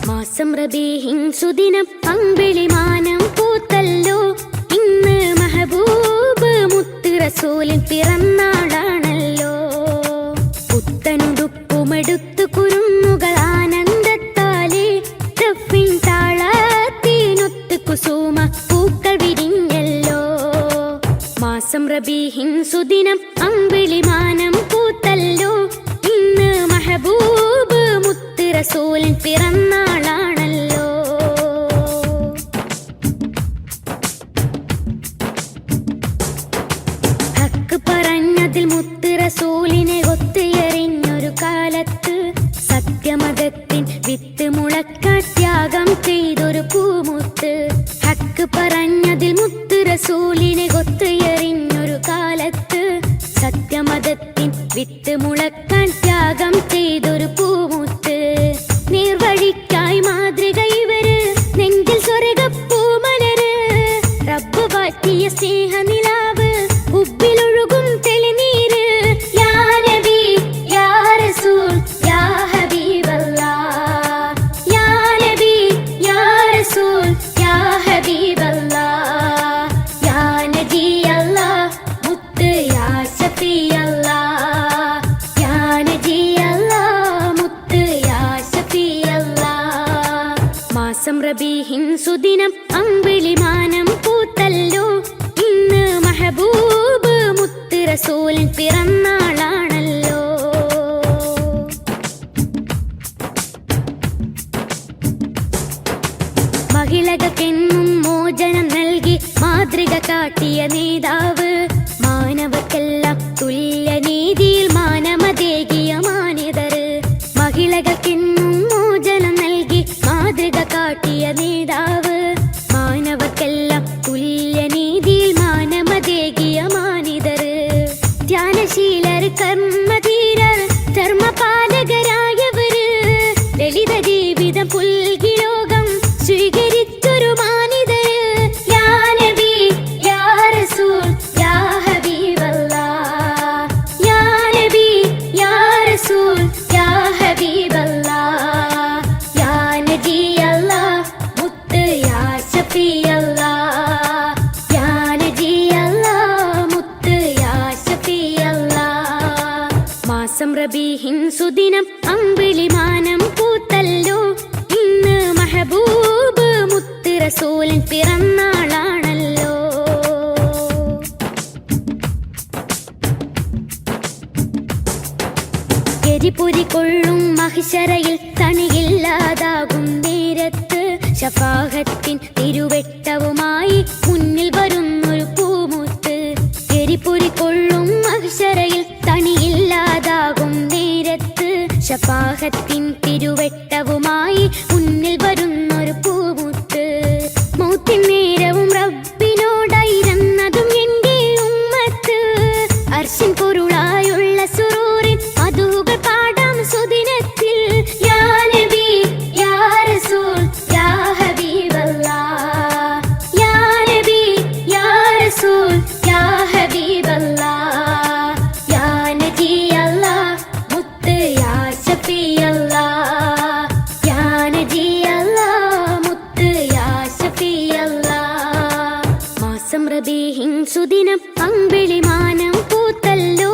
മാസം റബീഹിൻ സുദിനം അമ്പിളിമാനം പൂത്തല്ലോ. ഇന്ന് മെഹബൂബ് മുത്ത് റസൂലിൻ പിറന്നാളാണല്ലോ. പുത്തനുടുപ്പുമെടുത്തു കുരുന്നുകൾ ആനന്ദത്താലേ റഫിൻ താളത്തിനൊത്ത് കുസുമ പൂക്കൾ വിരിഞ്ഞല്ലോ. മാസം റബീഹിൻ സുദിനം അമ്പിളിമാനം പൂത്തല്ലോ. ഇന്ന് മെഹബൂബ് മുത്ത് റസൂലിൻ പിറന്നാളാണല്ലോ. ഹക്ക് പറഞ്ഞതിൽ മുത്ത് റസൂലിനെ ഒത്തുയറിഞ്ഞൊരു കാലത്ത് സത്യമതത്തിൻ വിത്ത് മുളക്കാൻ ത്യാഗം ചെയ്തൊരു പൂമുത്ത്. ഹക്ക് പറഞ്ഞതിൽ മുത്ത് റസൂലിനെ ഒത്തുയറിഞ്ഞൊരു കാലത്ത് സത്യമതത്തിൻ വിത്ത് മുളക്കാൻ ത്യാഗം ചെയ്തൊരു പൂമുത്ത്. നീർവഴിക്കായി റബീഹിൻ സുദിനം അമ്പിളിമാനം പൂത്തല്ലോ. ഇന്ന് മെഹബൂബ് മുത്ത് റസൂലിൻ പിറന്നാളാണല്ലോ. മഹിളകൾക്കെന്നും മോചനം നൽകി മാതൃക കാട്ടിയ നേതാവ്. മാനവർക്കെല്ലാം തുല്യനീതിയിൽ മാനമതേകിയ മാന്യതര്. മഹിളകൾക്കെന്നും മോചനം നൽകി മാതൃക കാട്ടിയ നേതാവ്. മാനവർക്കെല്ലാം തുല്യനീതിയിൽ മാനമതേകിയ മാന്യതര്. ധ്യാനശീലർ, കർമ്മധീരർ, ധർമ്മപാലകരായവര്. ലളിത ജീവിതം പുൽകി ലോകം സ്വീകരിച്ചൊരു മാനിതര്. യാ നബി യാ റസൂൽ യാ ഹബീബല്ലാഹ്. യാ നബി യാ റസൂൽ യാ ഹബീബല്ലാഹ്. യാ നബിയല്ലാഹ് മുത്ത് യാ ശഫീഅല്ലാഹ്. യാ നബിയല്ലാഹ് മുത്ത് യാ ശഫീഅല്ലാഹ്. മാസം റബീഹിൻ സുദിനം അമ്പിളിമാനം പൂത്തല്ലോ. ഇന്ന് മെഹബൂബ് മുത്ത് റസൂലിൻ പിറന്നാളാണല്ലോ. എരിപൊരി കൊള്ളും മഹിശറയിൽ തണിയില്ലാതാകും നേരത്ത് ശഫാഅത്തിൻ തിരുവെട്ടവുമായി മുന്നിൽ വരുന്നൊരു പൂമുത്ത്. എരിപൊരി കൊള്ളും മഹിശറയിൽ തണിയില്ലാതാകും നേരത്ത് ശഫാഅത്തിൻ തിരുവെട്ടവുമായി മുന്നിൽ വരുന്നൊരു പൂമുത്ത്. മൗത്തിൻ നേരവും റബ്ബിനോടായിരുന്നതും എന്റെ ഉമ്മത്ത്. അർശിൻ പൊരുളായുള്ള സുറൂറിൻ മധുകൾ പാടാം സുദിനത്തിൽ. യാ നബി യാ റസൂൽ യാ ഹബീബല്ലാഹ്. യാ നബി യാ റസൂൽ യാ ഹബീബല്ലാഹ്. യാ നബിയല്ലാഹ് മുത്ത് യാ ശഫീഅല്ലാഹ്. യാ നബിയല്ലാഹ് മുത്ത് യാ ശഫീഅല്ലാഹ്. മാസം റബീഹിൻ സുദിനം അമ്പിളിമാനം പൂത്തല്ലോ.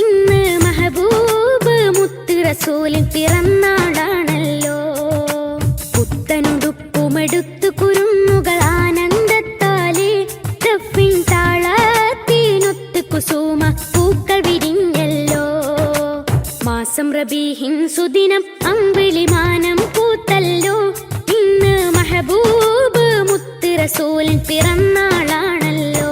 ഇന്ന് മെഹബൂബ് മുത്ത് റസൂലിൻ പിറന്നാളാണല്ലോ. പുത്തനുടുപ്പുമെടുത്തു കുരുന്നുകൾ ആനന്ദത്താലെ ദഫിൻ താളത്തിനൊത്ത് കുസുമ പൂക്കൾ വിരിഞ്ഞല്ലോ. മാസം റബീഹിൻ സുദിനം അമ്പിളിമാനം പൂത്തല്ലോ. ഇന്ന് മെഹബൂബ് മുത്ത് റസൂലിൻ പിറന്നാളാണല്ലോ.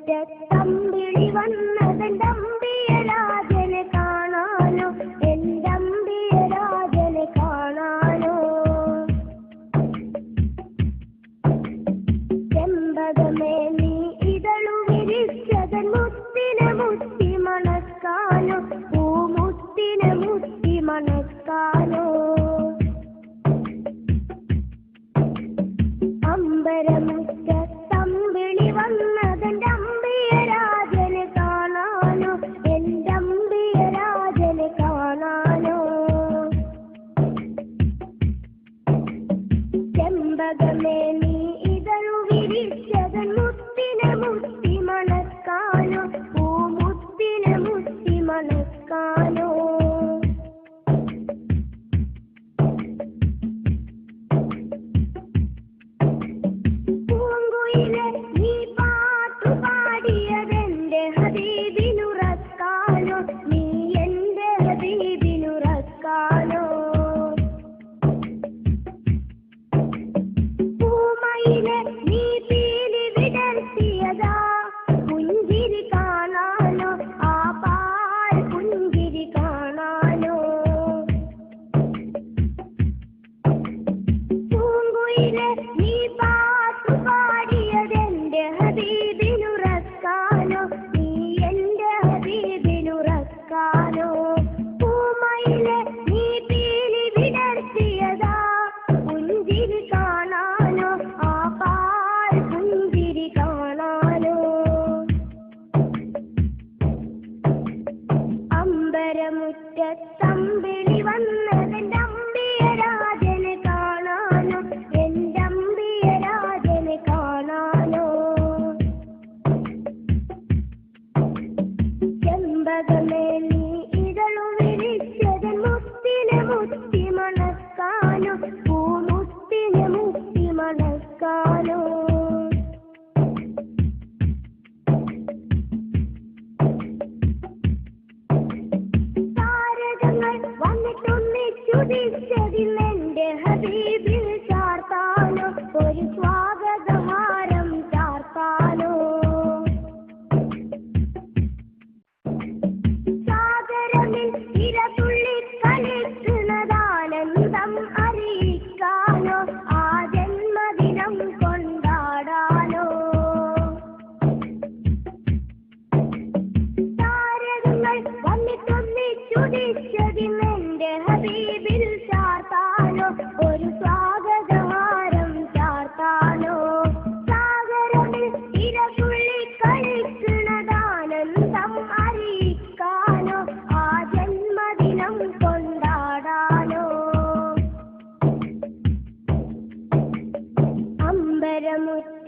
അമ്പരമുറ്റത്തമ്പിളി വന്നതെന്തമ്പിയ രാജനെ കാണാനോ, എന്തമ്പിയ രാജനെ കാണാനോ. ചെമ്പകമേ നീ ഇതളു വിരിച്ചതൻ മുത്തിനെ മുത്തി മണക്കാനോ, പൂമുത്തിനെ മുത്തി മണക്കാനോ. അമ്പരമുറ്റത്തമ്പിളി വന്നതെന്റെ അമ്പിയ രാജനെ കാണാനോ, എന്റെ അമ്പിയ രാജനെ കാണാനോ. ചെമ്പകമേ നീ ഇതളു വിരിച്ചതൻ മുത്തിനെ മുത്തി മണക്കാനോ, പൂമുത്തിനെ മുത്തി മണക്കാനോ. നീ പാട്ടു പാടിയതെന്റെ ഹബീബിനുറക്കാനോ, നീ എന്റെ ഹബീബിനുറക്കാനോ. പൂമ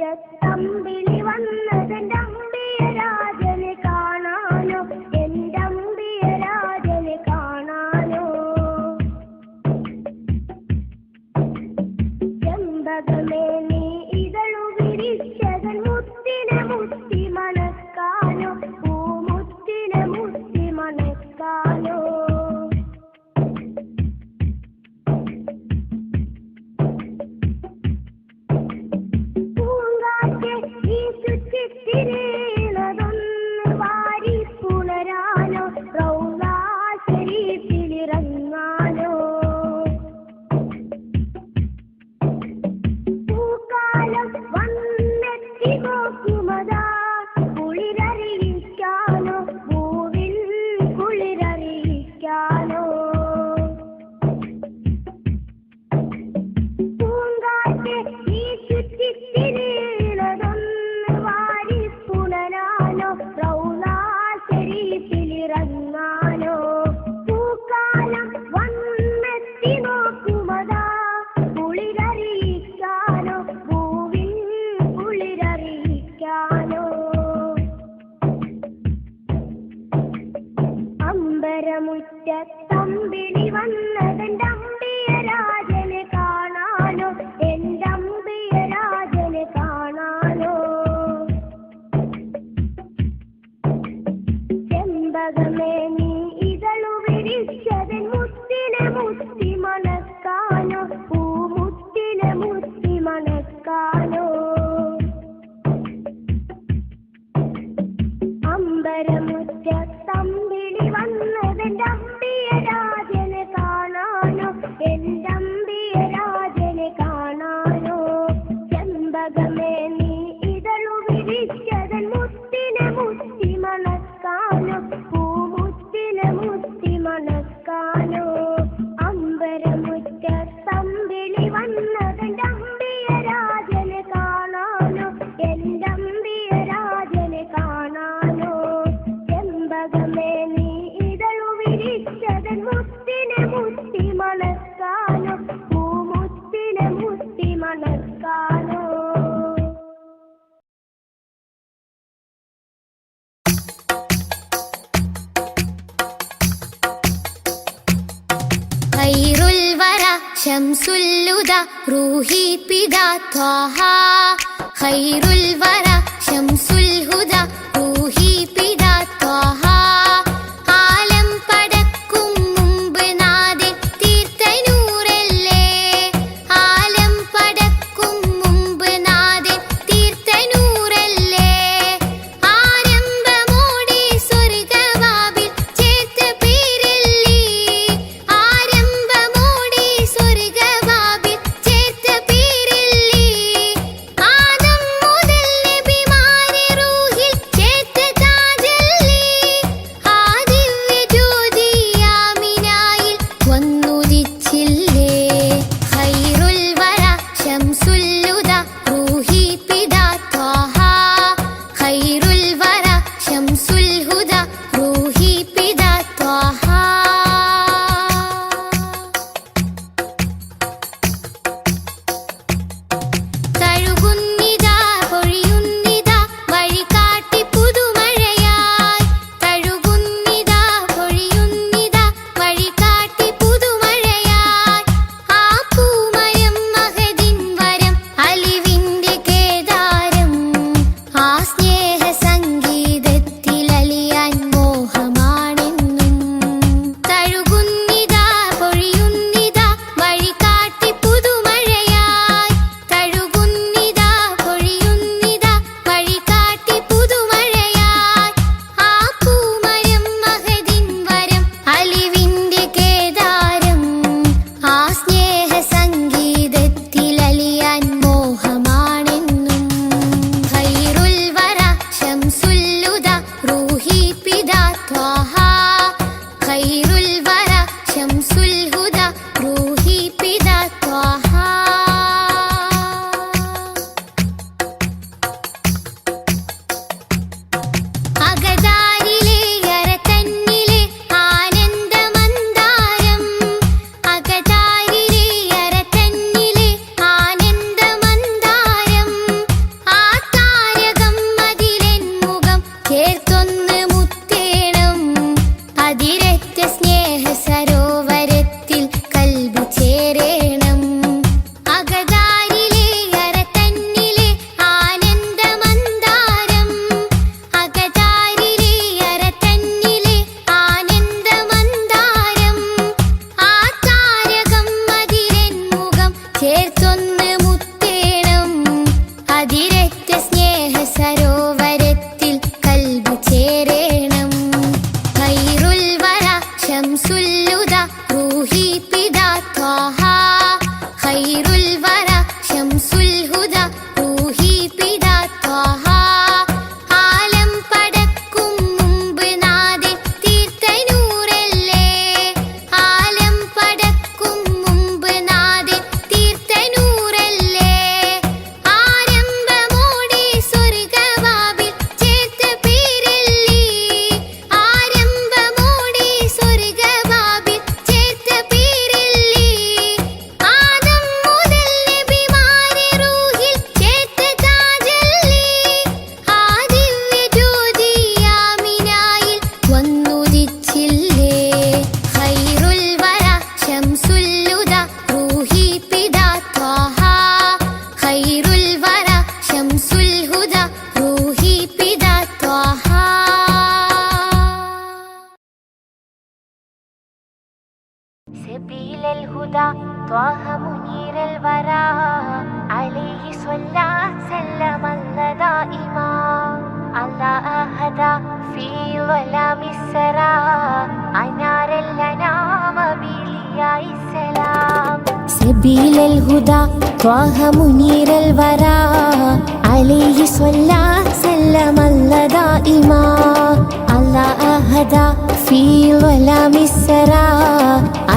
മുറ്റത്തമ്പിളി വന്നതെന്റെ അമ്പിയ രാജനെ കാണാനോ, എന്റെ അമ്പിയ രാജനെ കാണാനോ. ചെമ്പകമേ നീ ഇതളു വിരിച്ചതൻ മുത്തിനെ മുത്തി മണക്കാനോ, പൂമുത്തിനെ മുത്തി മണക്കാനോ. പൂങ്കാറ്റെ ഈ ചുറ്റിത്തിരിയണതൊന്ന് വാരി പുണരാനോ, റൗളാ ശരീഫിലിറങ്ങാനോ. പൂക്കാലം വന്നെത്തി നോക്കുമതാ കുളിരറിയിക്കാനോ, പൂവിൽ കുളിരറിയിക്കാനോ. പൂങ്കാറ്റെ ഈ ചുറ്റിത്തിരിയണതൊന്ന് വാരി പുണരാനോ, റൗളാ ശരീഫിലിറങ്ങാനോ. പൂക്കാലം വന്നെത്തി നോക്കുമതാ കുളിരറിയിക്കാനോ, പൂവിൽ കുളിരറിയിക്കാനോ. അമ്പരമുറ്റത്തമ്പിളി വന്നതെന്റെ അമ്പിയ രാജനെ കാണാനോ, എന്റെ അമ്പിയ രാജനെ കാണാനോ. ചെമ്പകമേ നീ ഇതളു വിരിച്ചതൻ മുത്തിനെ മുത്തി മണക്കാനോ, പൂമുത്തിനെ മുത്തി മണക്കാനോ. അമ്പരമുറ്റത്തമ്പിളി വന്നതെന്റെ അമ്പിയ രാജനെ കാണാനോ, എന്റെ അമ്പിയ രാജനെ കാണാനോ. ചെമ്പകമേ നീ ഇതളു വിരിച്ചതൻ മുത്തിനെ മുത്തി മണക്കാനോ, പൂമുത്തിനെ മുത്തി മണക്കാനോ. അമ്പരമുറ്റത്തമ്പിളി വന്നതെന്റെ അമ്പിയ രാജനെ കാണാനോ, എന്റെ അമ്പിയ രാജനെ കാണാനോ. ചെമ്പകമേ നീ ഇതളു വിരിച്ചതൻ മുത്തിനെ മുത്തി മണക്കാനോ, പൂമുത്തിനെ മുത്തി മണക്കാനോ. ഖൈറുൽ വറ ശംസുൽ ഹുദാ റൂഹി പിതാ ത്വാഹ. ഖൈറുൽ വറ ശംസുൽ ഹുദാ റൂഹി പിതാ ത്വാഹ. ആലം പടക്കും മുമ്പ് നാഥൻ തീർത്ത നൂറല്ലേ, ആലം പടക്കും മുമ്പ് നാഥൻ തീർത്ത നൂറല്ലേ. ആരംഭമോടെ സ്വർഗവാതിൽ ചേർത്ത പേരല്ലേ, ആരംഭമോടെ സ്വർഗവാതിൽ ചേർത്ത പേരല്ലേ. ആദം മുതൽ നബിമാരെ റൂഹിൽ ചേർത്തൊന്ന് മുത്തേണം അതിരറ്റ സ്നേഹ സരോവരത്തിൽ കൽബ് ചേരേണം ഖൈറുൽ വറ ശംസുൽ ഹുദ റൂഹി പിതാ ത്വാഹ ഖൈറുൽ വറ ശംസുൽ ഹുദ റൂഹി പിതാ ത്വാഹ ആലം പടക്കും മുമ്പ് നാദി തീർത്ത നൂറല്ലേ ആലം പടക്കും മുമ്പ് നാദി തീർത്ത നൂറല്ലേ ആരംഭമോടെ സ്വർഗവാതിൽ ചേർത്ത പേരല്ലേ ആരംഭമോടെ സ്വർഗവാതിൽ ചേർത്ത പേരല്ലേ ആദം മുതൽ നബിമാരെ റൂഹിൽ ചേർത്ത താജല്ലേ ആ ദിവ്യ ജ്യോതി ആമിനായിൽ വന്നുദിച്ചില്ലേ ഖൈറുൽ വറ ശംസുൽ ഹുദ റൂഹി പിതാ ത്വാഹ ഖൈറുൽ വറ ശംസുൽ ഹുദ റൂഹി പിതാ ത്വാഹ سبيل الهدى طه منير الورى عليه صلى سلم الله دائما الله أهدى في ظلام السرى أنار الأنام بلياء السلام سبيل الهدى طه منير الورى عليه صلى سلم الله دائما الله أهدى في ظلام السرى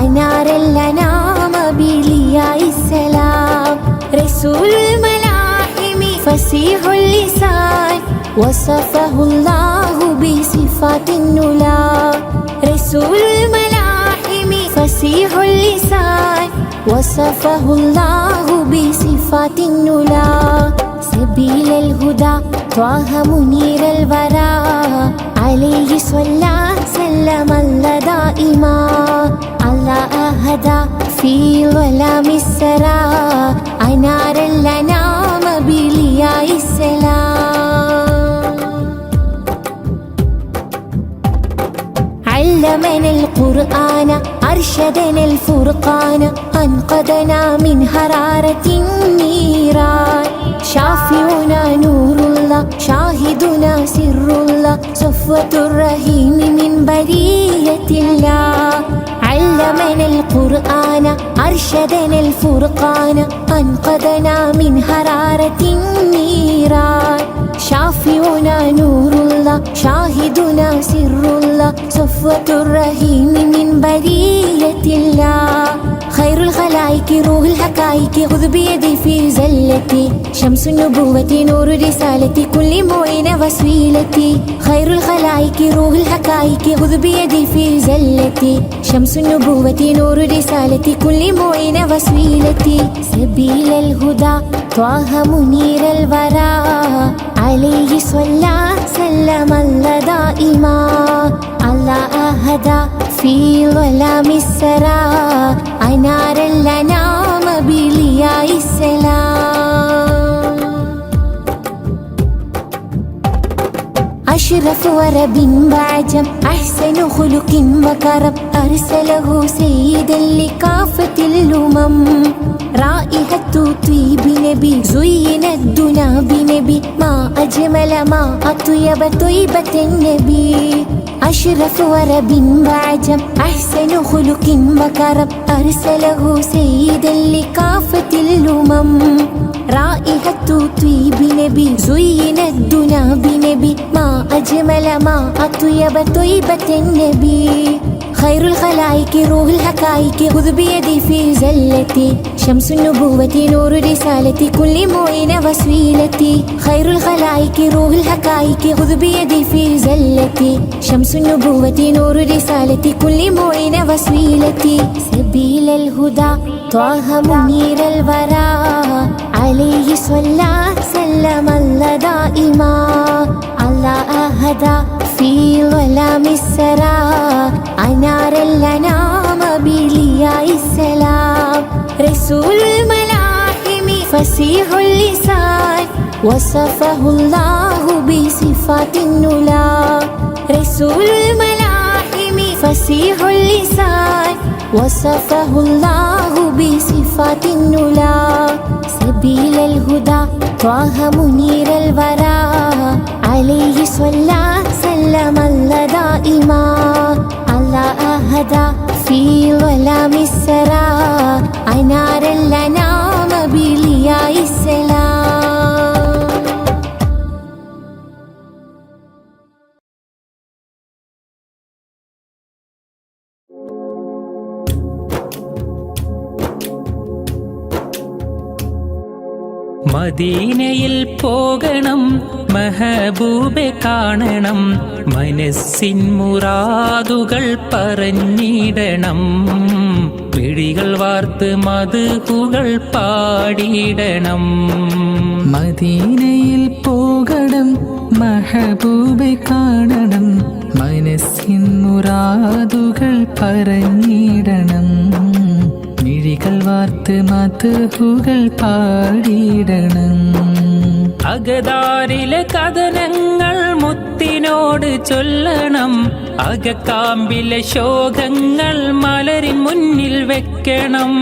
أنار الأنام بلياء السلام رسول الملاحم فصيح اللسان وصفه الله بصفات النلا رسول الملاحم فصيح اللسان وصفه الله بصفات النلا سبيل الهدى طه منير الورى عليه صلى سلم الله دائما الله أهدى في ظلام السرى أنار الأنام بلياء السلام علمنا القرآن أرشدنا الفرقان أنقذنا من حرارة النيران شافعنا نور الله شاهدنا سر الله صفوة الرحيم من برية الله علمنا القرآن أرشدنا الفرقان أنقذنا من حرارة النيران شافعنا نور الله شاهدنا سر الله صفوة الرحيم من برية الله خير الخلائق روح الحقائق خذ بيدي في زلتي شمس النبوة نور رسالتي كل معين وسيلتي خير الخلائق روح الحقائق خذ بيدي في زلتي شمس النبوة نور رسالتي كل معين وسيلتي سبيل الهدى طه منير الورى عليه صلى سلم الله دائما الله أهدى في ظلام السرى أنار الأنام بلياء السلام أشرف ورب وعجم أحسن خلق وكرم أرسله سيدا لكافة الأمم رائحة طيب نبي زين الدنا بنبي ما أجمل ما أطيب طيبة النبي أشرف ورب وعجم أحسن خلق وكرم أرسله سيدا لكافة الأمم رائحة طيب نبي زين الدنا بنبي ما أجمل ما أطيب طيبة النبي خير الخلائق روح الحقائق خذ بيدي في زلتي شمس النبوة نور رسالتي كل معين وسيلتي خير الخلائق روح الحقائق خذ بيدي في زلتي شمس النبوة نور رسالتي كل معين وسيلتي سبيل الهدى طه منير الورى عليه صلى سلم الله دائما الله أهدى في ظلام السرى أنار الأنام بلياء السلام رسول الملاحم فصيح اللسان وصفه الله بصفات النلا رسول الملاحم فصيح اللسان وصفه الله بصفات صفات النلا سبيل الهدى طه منير الورى عليه صلى سلم الله دائما الله أهدى في ظلام السرى أنار الأنام بلياء السلام. മദീനയിൽ പോകണം, മെഹബൂബെ കാണണം, മനസ്സിൻ മുറാദുകൾ പറഞ്ഞിടണം, മിഴികൾ വാർത്ത് മദ്ഹുകൾ പാടിയിടണം. മദീനയിൽ പോകണം, മെഹബൂബെ കാണണം, മനസ്സിൻ മുറാദുകൾ പറഞ്ഞിടണം, മിഴികൾ വാർത്ത് മദ്ഹുകൾ പാടിയിടണം. അകതാരിലെ കഥനങ്ങൾ മുത്തിനോട് ചൊല്ലണം, അകക്കാമ്പിലെ ശോകങ്ങൾ മലരിൻ മുന്നിൽ വെക്കണം.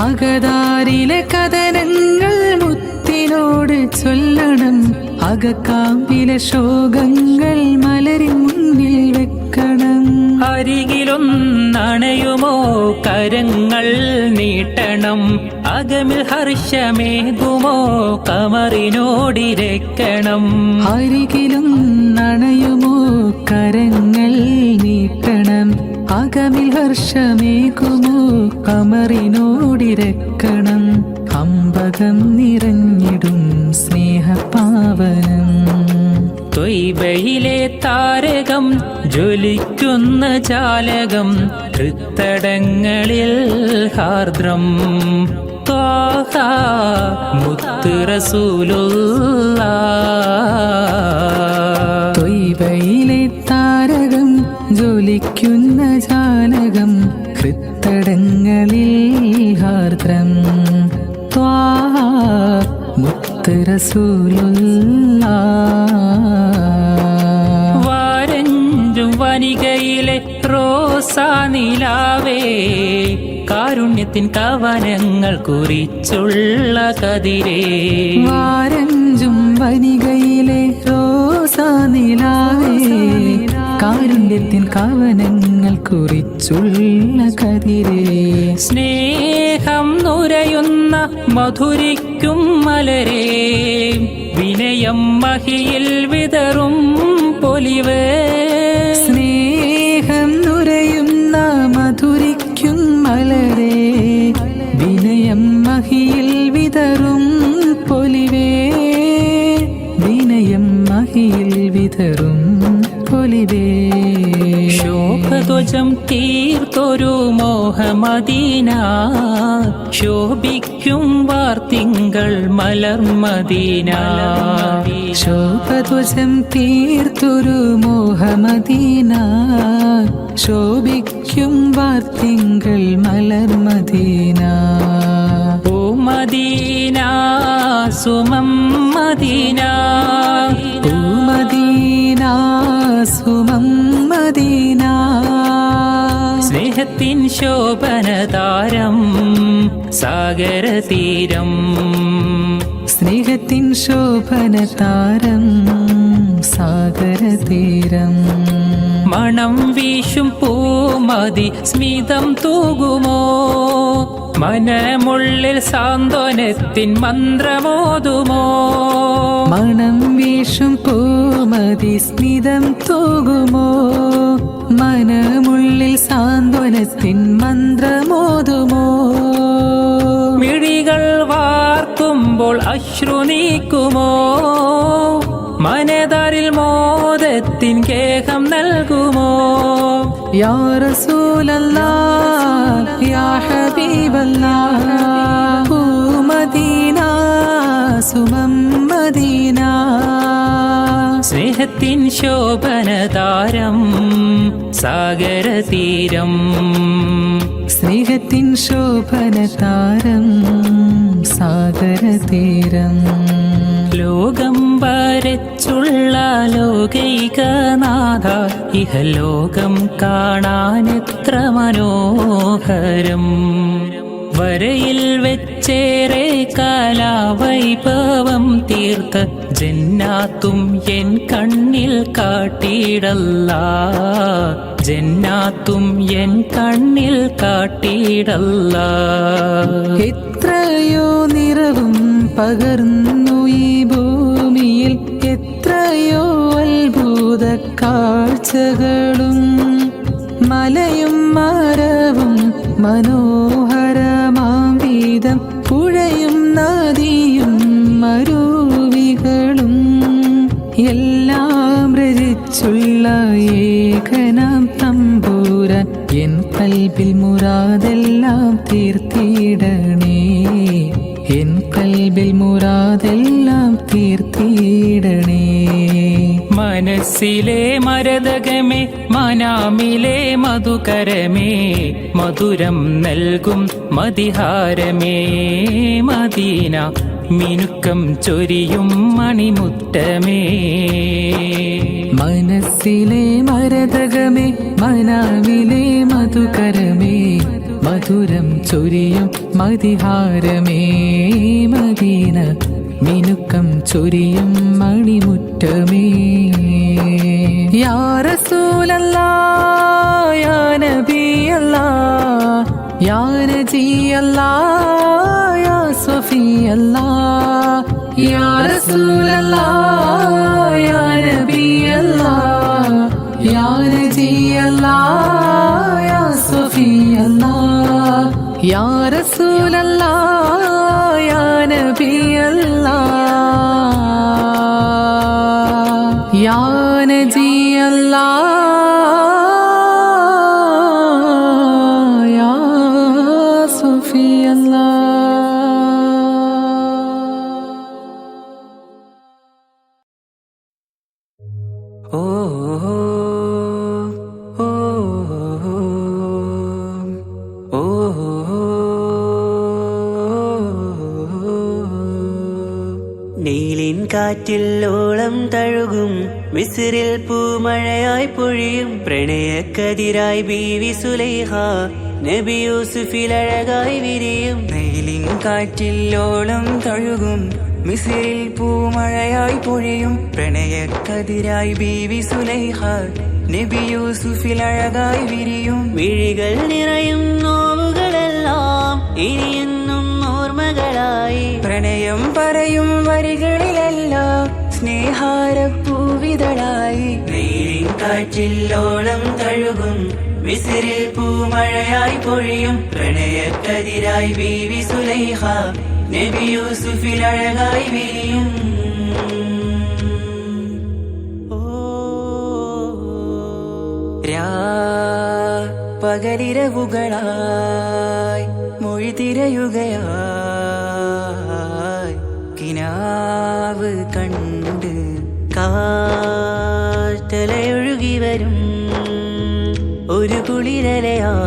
അകതാരിലെ കഥനങ്ങൾ മുത്തിനോട് ചൊല്ലണം, അകക്കാമ്പിലെ ശോകങ്ങൾ മലരിൻ മുന്നിൽ വെക്കണം. അരികിലൊന്നണയുമോ കരങ്ങൾ നീട്ടണം, അകമിൽ ഹർഷമേകുമോ കമറിനോടിരക്കണം. അരികിലും നണയുമോ കരങ്ങൾ നീട്ടണം, അകമിൽ ഹർഷമേകുമോ കമറിനോടിരക്കണം. അമ്പകം നിറഞ്ഞിടും സ്നേഹപാവനം, ത്വയ്ബയിലെ താരകം ജ്വലിക്കുന്ന ജാലകം, ഹൃത്തടങ്ങളിൽ ഹാർദ്രം ത്വാഹ മുത്ത് റസൂലുള്ളാഹ്. ത്വയ്ബയിലെ താരകം ജ്വലിക്കുന്ന ജാലകം, ഹൃത്തടങ്ങളിൽ ഹാർദ്രം ത്വാഹ മുത്ത് റസൂലുള്ളാഹ്. വാരഞ്ചും വനികയിലെ റോസാ നിലാവേ, കാരുണ്യത്തിൻ കവനങ്ങൾ കുറിച്ചുള്ള കതിരേ. വാരഞ്ചും വനികയിലെ റോസാ നിലാവേ, കാരുണ്യത്തിൻ കവനങ്ങൾ കുറിച്ചുള്ള കതിരേ. സ്നേഹം നുരയുന്ന മധുരിക്കും മലരേ, വിനയം മഹിയിൽ വിതറും പൊലിവേ. സ്നേഹം നുരയുന്ന മധുരിക്കും മലരേ, വിനയം മഹിയിൽ വിതറും പൊലിവേ. വിനയം മഹിയിൽ വിതറും പൊലിവേ. ശോഭധ്വജം തീർത്തൊരു മോഹമദീന, ശോഭിക്കും വാർത്തിങ്കൾ മലർമദീന. ശോഭധ്വജം തീർത്തൊരു മോഹമദീന, ശോഭിക്കും വാർത്തിങ്കൾ മലർമദീന. ഓ മദീന സുമം മദീന, ഓ മദീന സുമം മദീന. സ്നേഹത്തിൻ ശോഭനതാരം സാഗരതീരം, സ്നേഹത്തിൻ ശോഭനതാരം സാഗരതീരം. മണം വീശും പൂമതി സ്മിതം തൂകുമോ, മനമുള്ളിൽ സാന്ത്വനത്തിൻ മന്ത്രമോതുമോ. മണം വീശും പൂമതി സ്മിതം തൂകുമോ, മനമുള്ളിൽ സാന്ത്വനത്തിൻ മന്ത്രമോതുമോ. മിഴികൾ വാർക്കുമ്പോൾ അശ്രു നീക്കുമോ, മനതാരിൽ മോദത്തിൻ കേഹം നൽകുമോ. യാ റസൂലല്ലാഹ് യാ ഹബീബല്ലാഹ്, ഓ മദീന സുമം മദീന. സ്നേഹത്തിൻ ശോഭനതാരം സാഗരതീരം, സ്നേഹത്തിൻ ശോഭനതാരം സാഗരതീരം. ലോകം വരച്ചുള്ള ലോകൈകനാഥ, ഇഹലോകം കാണാനെത്ര മനോഹരം. വരയിൽ വെച്ചേറെ കാലാവൈഭവം തീർത്ത ജന്നാത്തും എൻ കണ്ണിൽ കാട്ടിയിടല്ല, ജന്നാത്തും എൻ കണ്ണിൽ കാട്ടിയിടല്ല. എത്രയോ നിറവും പകർന്നു ഈ ഭൂമിയിൽ, എത്രയോ അത്ഭുത കാഴ്ചകളും. മലയും മരവും മനോഹരമാം വീതം, പുഴയും നദിയും മരുവികളും എല്ലാം രചിച്ചുള്ള ഏകനാം തമ്പുരാൻ എൻ കൽബിൽ മുറാദെല്ലാം തീർത്തിടണേ, എൻ കൽബിൽ മുറാദെല്ലാം തീർത്തിടണേ. മനസ്സിലെ മരതകമേ മനാമിലെ മധുകരമേ, മധുരം നൽകും മതിഹാരമേ മദീന, മിനുക്കം ചൊരിയും മണിമുറ്റമേ. മനസ്സിലെ മരതകമേ മനാവിലെ മധുകരമേ, മധുരം ചൊരിയും മതിഹാരമേ മദീന, മിനുക്കം ചൊരിയും മണിമുറ്റമേ. യാ റസൂലല്ലാഹ് യാ നബിയല്ലാഹ് യാ നജിയല്ലാഹ് യാ സ്വഫിയല്ലാഹ്, യാ റസൂലല്ലാഹ് യാ നബിയല്ലാഹ് യാ നജിയല്ലാഹ് യാ സ്വഫിയല്ലാഹ്, യാ റസൂലല്ലാഹ് യാ നബിയല്ലാഹ് യാ നജിയല്ലാഹ് യാ സ്വഫിയല്ലാഹ്. ഓ ഓ ഓ നീലിൻ കാറ്റിൽ ഓളം തഴുകും മിസ്രിൽ പൂമഴയായി പൊഴിയും പ്രണയക്കതിരായി ബീവി സുലൈഹ നബി യൂസുഫിൽ അഴകായി വിരിയും. നീലിൻ കാറ്റിൽ ഓളം തഴുകും മിസ്രിൽ പൂമഴയായി പൊഴിയും പ്രണയക്കതിരായി ബീവി സുലൈഹ നബി യൂസുഫിൽ അഴകായി വിരിയും. വിഴികൾ നിറയും നോവുകളെല്ലാം ഇനിയെന്നും ഓർമ്മകളായി, പ്രണയം പറയും വരികളിലെല്ലാം സ്നേഹാരപ്പൂവിതളായി. നീലിൻ കാറ്റില്ലോളം തഴുകും മിസ്രിൽ പൂമഴയായി പൊഴിയും പ്രണയക്കതിരായി ബീവി സുലൈഹ നബി യൂസുഫിൽ അഴകായി വിരിയും. പകലിരവുകളായി മൊഴി തിരയുകയായി കിനാവ് കണ്ട് കാറ്റലയൊഴുകി വരും ഒരു കുളിരലയായി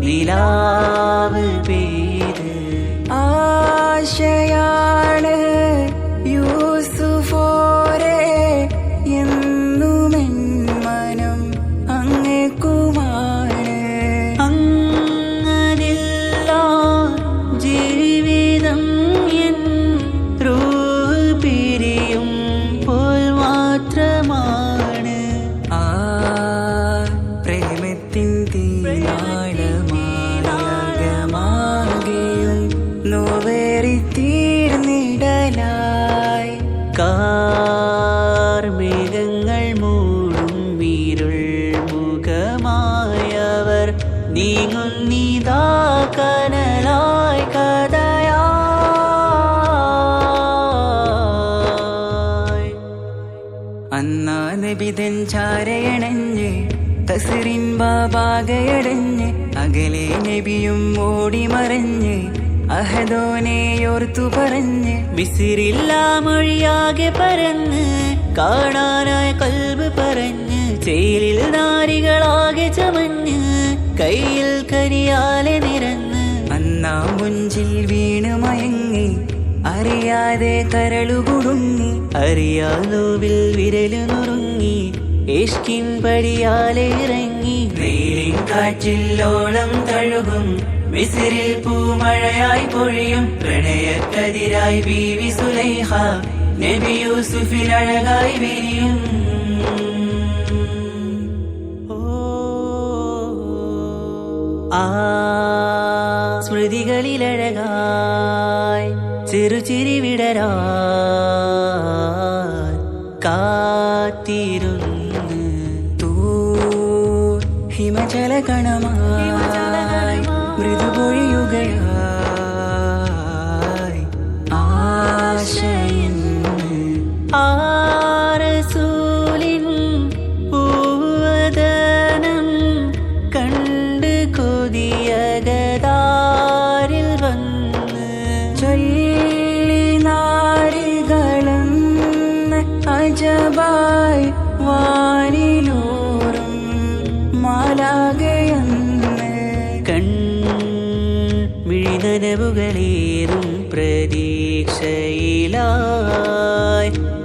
നിലാവ് പെയ്ത് ആശയാണ് യൂസുഫോരെ എന്നുമെൻ മനം അങ്ങേക്കുമാണ്. അങ്ങനില്ല ജീവിതം എൻ റൂഹ് പിരിയും പോൽ മാത്രമാണ്. ആ പ്രേമത്തിൻ തീനാളമാകെയും നോവേറി തീർന്നിടലായി കാർമേഘങ്ങൾ മൂടും വീരുൾ മുഖമായവർ നീങ്ങുന്നിതാ കനലായി കഥയായി. അന്നാ നബിതൻ ചാരയണഞ്ഞ് തസ്റിൻ ബാബാകയടഞ്ഞ് അകലെ നബിയും ഓടിമറഞ്ഞ് അഹദോനെയോർത്തു പറഞ്ഞ് മിസ്രില്ലാ മൊഴിയാകെ പരന്ന് കാണാനായ കൽബ് പറഞ്ഞ് ചേലിൽ നാരികളാകെ ചമഞ്ഞ് കയ്യിൽ കരിയാലെ നിരന്ന് അന്നാ മുഞ്ചിൽ വീണ് മയങ്ങി അറിയാതെ കരളുകുടുങ്ങി അറിയാലോവിൽ വിരല് നുറുങ്ങി ഇഷ്കിൻ പടിയാലെ ഇറങ്ങി വെയിലിൻ കാറ്റില്ലോളം തഴുകും മിസ്രിൽ പൂമഴയായി പൊഴിയും പ്രണയക്കതിരായി ബീവി സുലൈഹ നബി യൂസുഫിൽ അഴകായി വിരിയും ആ സ്മൃതികളിലഴകായി ചെറുചിരി വിടരാ കാത്തിരുന്ന് ഹിമജല കണമായി മൃദുപൊഴിയുകയായി ആശയിൻ ആരസൂലിൻ പൂവദനം കണ്ട് കൊതിയകതാരിൽ വന്ന് ചൊല്ലി നാരികളും അജബായി വാനിലൂറും മാലാകയെന്ന് കൺമിഴിനനവുകളേറും പ്രതീക്ഷയിലായി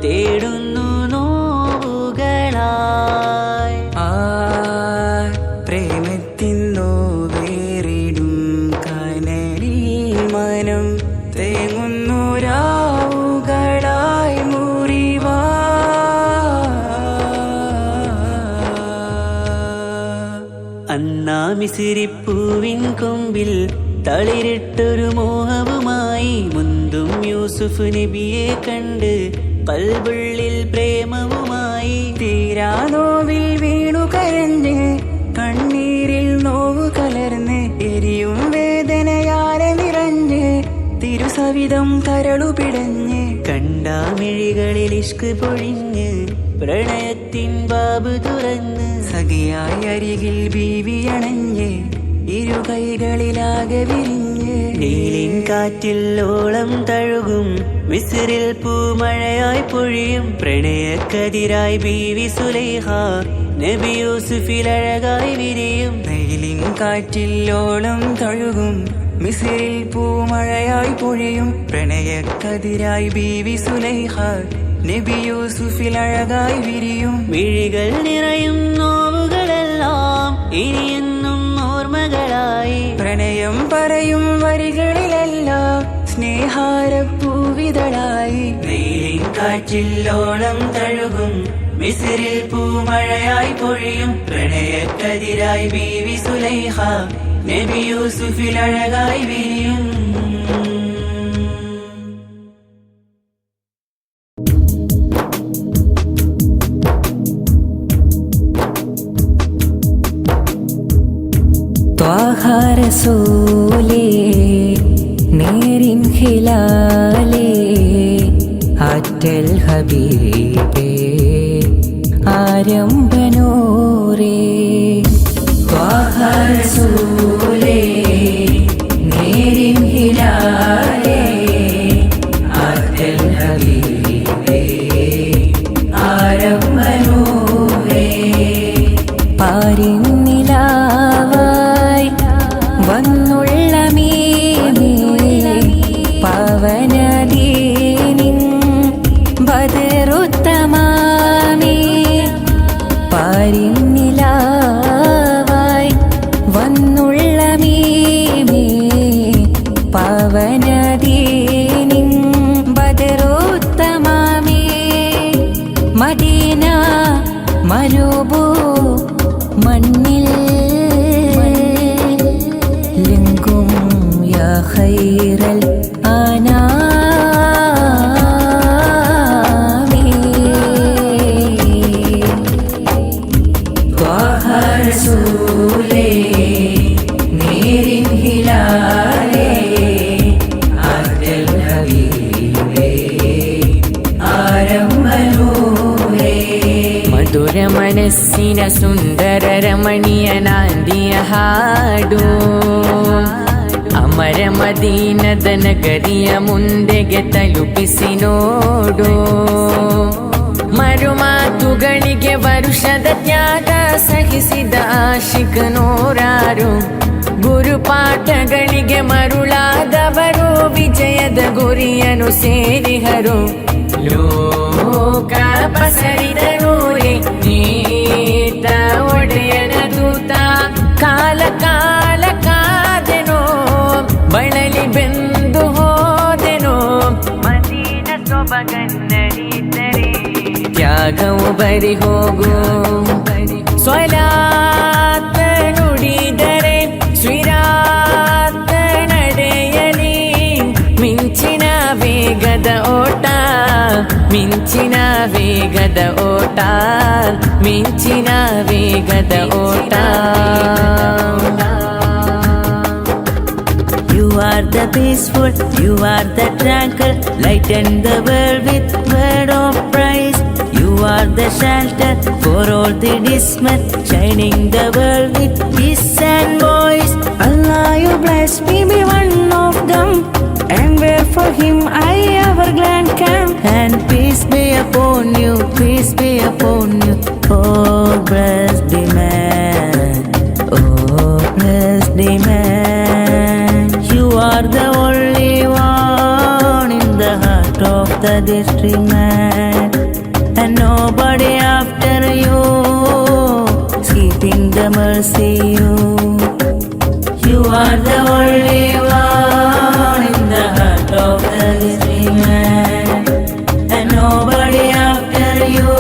തേടുന്നു നോവുകളായി ആ പ്രേമത്തിൻ നോവേറിടും കനലിൽ മനം തേങ്ങുന്നു രാവുകളായി മുറിവാ അന്നാ മിസിരിപ്പൂവിൻ കൊമ്പിൽ തളിരിട്ടൊരു മോഹവുമായി മുന്തും യൂസുഫ് നബിയെ കണ്ട് കൽബുള്ളിൽ പ്രേമവുമായി തീരാ നോവിൽ വീണു കരഞ്ഞ് കണ്ണീരിൽ നോവു കലർന്ന് എരിയും വേദനയാലെ നിറഞ്ഞ് തിരുസവിധം കരളു പിടഞ്ഞ് കണ്ടാമിഴികളിൽ ഇഷ്ക് പൊഴിഞ്ഞ് പ്രണയത്തിൻ ബാബ് തുറന്ന് സഖിയായി അരികിൽ ബീവി അണഞ്ഞ് ഇരു കൈകളിലാകെ വിരിഞ്ഞ് നീലിൻ കാറ്റില്ലോളം തഴുകും മിസ്രിൽ പൂമഴയായി പൊഴിയും പ്രണയക്കതിരായി ബീവി സുലൈഹ നബി യൂസുഫിൽ അഴകായി വിരിയും നീലിൻ കാറ്റില്ലോളം തഴുകും മിസ്രിൽ പൂമഴയായി പൊഴിയും പ്രണയക്കതിരായി ബീവി സുലൈഹ നബി യൂസുഫിൽ അഴകായി വിരിയും മിഴികൾ നിറയും നോവുകളെല്ലാം ഇനിയെന്നും ഓർമ്മകളായി പ്രണയം പറയും വരികളിലെല്ലാം സ്നേഹാരപ്പൂവിതളായി വെയിലിൻ കാറ്റില്ലോളം തഴുകും മിസ്രിൽ പൂമഴയായി പൊഴിയും പ്രണയക്കതിരായി ബീവി സുലൈഹ നബി യൂസുഫിൽ അഴകായി വിരിയും ത്വാഹ റസൂലേ നേരിൻ ഹിലാലേ ആറ്റൽ ഹബീബേ ആരംഭനൂരേ ത്വാഹ റസൂലേ നേരിൻ ഹിലാലേ ആറ്റൽ ഹബീബേ ആരംഭനൂരേ പാരിന്നിലാവായി വന്നുള്ള മീമേ പവനദീനിൻ ബദറുത്തമാമേ പാരിന്നിലാവായി വന്നുള്ള മീമേ പവനദീനിൻ ബദറുത്തമാമേ മദീന മരുഭൂ മണ്ണിൽ ലിംഗും യാ ഖൈറൽ ആനാമി ത്വാഹ റസൂലേ നേരിൻ ഹിലാലേ ആറ്റൽ ഹബീബേ ആരംഭനൂരേ മധുര മനസ്സിന സുന്ദര രമണീയനാന്തിയ ಹಾಡು ಅಮರ ಮದೀನದ ನಗರಿಯ ಮುಂದೆಗೆ ತಲುಪಿಸಿ ನೋಡು ಮರುಮಾತುಗಳಿಗೆ ವರುಷದ ತ್ಯಾಗ ಸಹಿಸಿದ ಆಶಿಕ ನೂರಾರು ಗುರುಪಾಠಗಳಿಗೆ ಮರುಳಾದವರು ವಿಜಯದ ಗುರಿಯನ್ನು ಸೇರಿಹರು ಲೋಕ ಪಸರಿದ ನೂರೇ ನೀ ರಾಗವು ಬರಿ ಹೋಗು ಸ್ವಲಾತ ನುಡಿದರೆ ಶ್ರೀರಾತ ನಡೆಯಲಿ ಮಿಂಚಿನ ವೇಗದ ಓಟ ಮಿಂಚಿನ ವೇಗದ ಓಟ ಮಿಂಚಿನ ವೇಗದ ಓಟ You are the peaceful, you are the tranquil, lighten the world with word of praise. You are the shelter for all the dismal, shining the world with peace and voice. Allah, you bless me, be one of them, and where for him I ever glad come. And peace be upon you, peace be upon you, oh bless the man, oh bless the man. You are the only one in the heart of the district man, and nobody after you, keeping the mercy you. You are the only one in the heart of the district man, and nobody after you,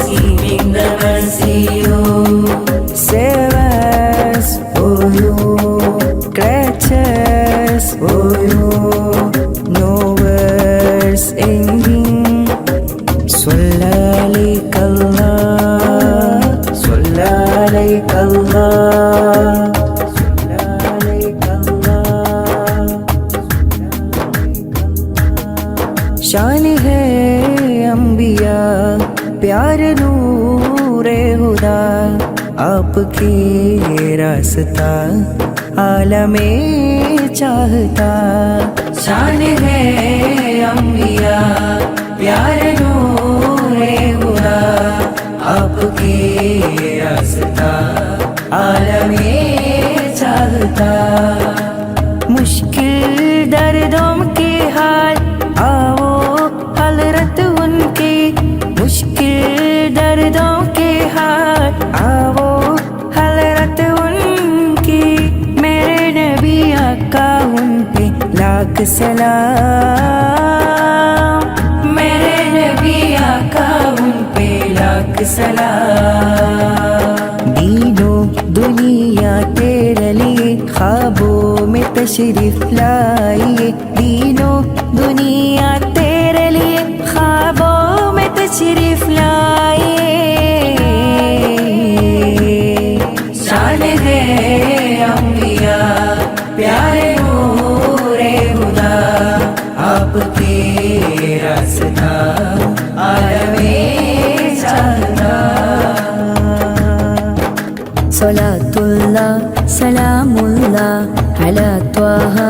keeping the mercy you. Save us, oh you, scratches, oh you, no words ending. Swallalik Allah, swallalik Allah, swallalik Allah. शान है अंबिया प्यार नूरे हुदा आपकी रास्ता आलमे चाहता शान है अंबिया प्यार नूरे हुदा आपकी रास्ता आलमे चाहता मुश्किल दर्दों के हाल आओ हलरत उनकी मुश्किल दर्दों के हाल आओ हलरत उनकी मेरे नबी आका उन पे लाख सलाम मेरे नबी आका उन पे लाख सलाम दीनों दुनिया तेरे लिए ख्वाबों में तशरीफ लाइए दीनों दुनिया तेरे लिए ख्वाबों में तशरीफ लाइए शान है अंबिया प्यारे नूरे हुदा आपके रास्ता आलमे चाहता सलातुल्लाह सलामुल्लाह अला त्वाहा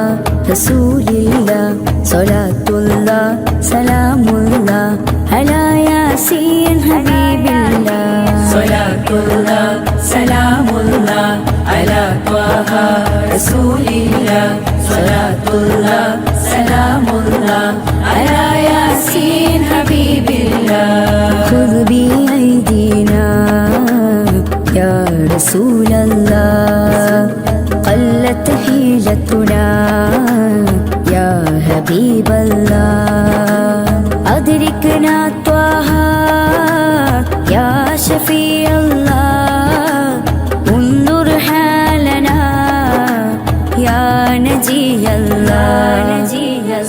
रसूलिल्लाह सलातुल्लाह सलामुल्लाह अला यासीन हबीबिल्लाह सलातुल्लाह सलामुल्लाह अला त्वाहा रसूलिल्लाह सलातुल्लाह सलामुल्लाह अला यासीन हबीबिल्लाह खुद भी ऐदीना या रसूल अल्लाह قلت حيلتنا يا حبيب الله أدركنا طه يا شفيع الله انظر حالنا يا نجي الله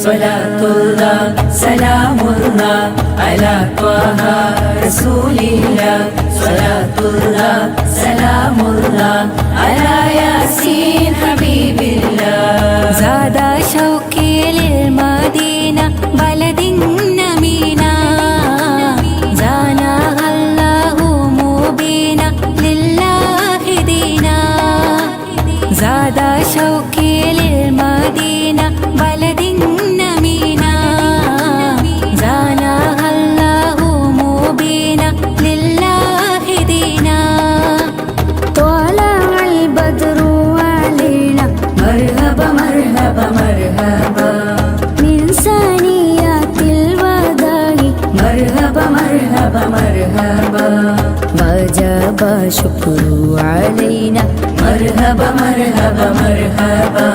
صلاة الله سلام الله على طه رسول الله صلاة الله سلام الله على ياسين حبيب الله زاد شوقي للمدينة بلد نمينا زانها الله مبينا لله دينا زاد شوقي للمدينة بلد نمينا زانها الله مبينا لله دينا طلع البدر علينا مرحبا مرحبا مرحبا من ثنيات الوداع مرحبا مرحبا مرحبا وجب شكر علينا مرحبا مرحبا مرحبا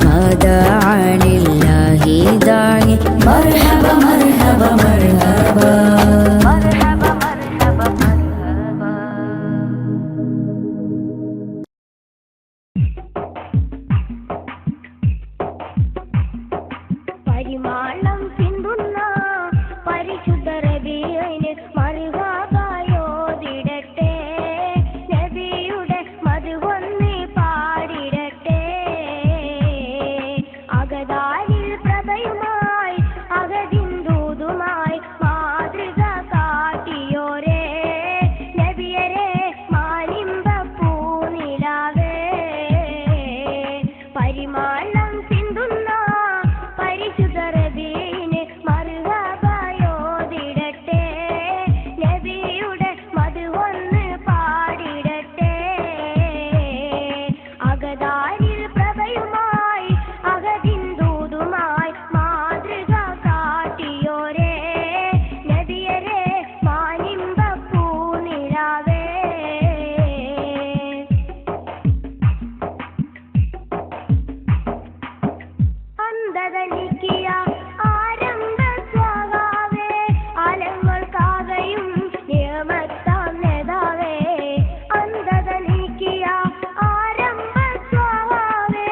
ما دعا لله داعي مرحبا مرحبا مرحبا പരിമാളം ചിന്തുന്ന പരിശുദ്ധ റബീഇന് മർഹബയോദിടട്ടെ നബിയുടെ മദ്ഹൊന്ന് പാടിടട്ടെ അഗദാരിൽ പ്രഭയുമായി അഗതിൻ ദൂതുമായി മാതൃക കാട്ടിയോരേ നബിയരെ മാനിമ്പപ്പൂനിലാവേ പരിമാളം ചിന്തുന്ന പരിശുദ്ധ റബീഇന് മർഹബയോദിടട്ടെ നബിയുടെ മദ്ഹൊന്ന് പാടിടട്ടെ അഗദാരിൽ പ്രഭയുമായി അഗതിൻ ദൂതുമായി മാതൃക കാട്ടിയോരേ നബിയരെ മാനിമ്പപ്പൂനിലാവേ അന്ധതനിക്കിയ ആരംഭ സ്വാഗാവേ ആലങ്ങൾക്കാകയും നിയമത്താം നേതാവേ അന്ധതനിക്കിയ ആരംഭ സ്വാഗാവേ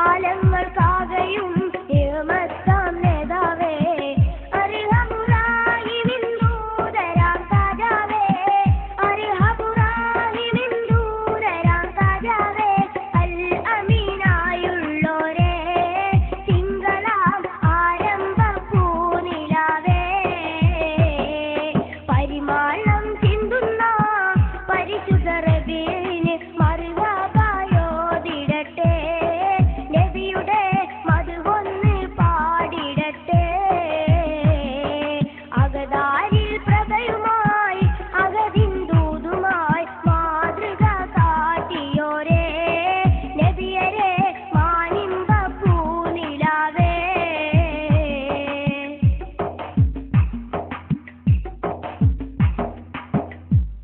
ആലങ്ങൾക്കാകയും നിയമത്താം നേതാവേ അർഹമുറാഹിമിൻ ദൂതരാം താജാവേ അർഹമുറാഹിമിൻ ദൂതരാം താജാവേ അൽ അമീനായുള്ളോരേ തിങ്കളാം ആരംഭ പൂനിലാവേ പരിമാളം ചിന്തുന്ന പരിശുദ്ധ റബീഇന് മർഹബയോദിടട്ടെ നബിയുടെ മദ്ഹൊന്ന് പാടിടട്ടെ അഗദാരിൽ പ്രഭയുമായി അഗതിൻ ദൂതുമായി മാതൃക കാട്ടിയോരേ നബിയരെ മാനിമ്പപ്പൂനിലാവേ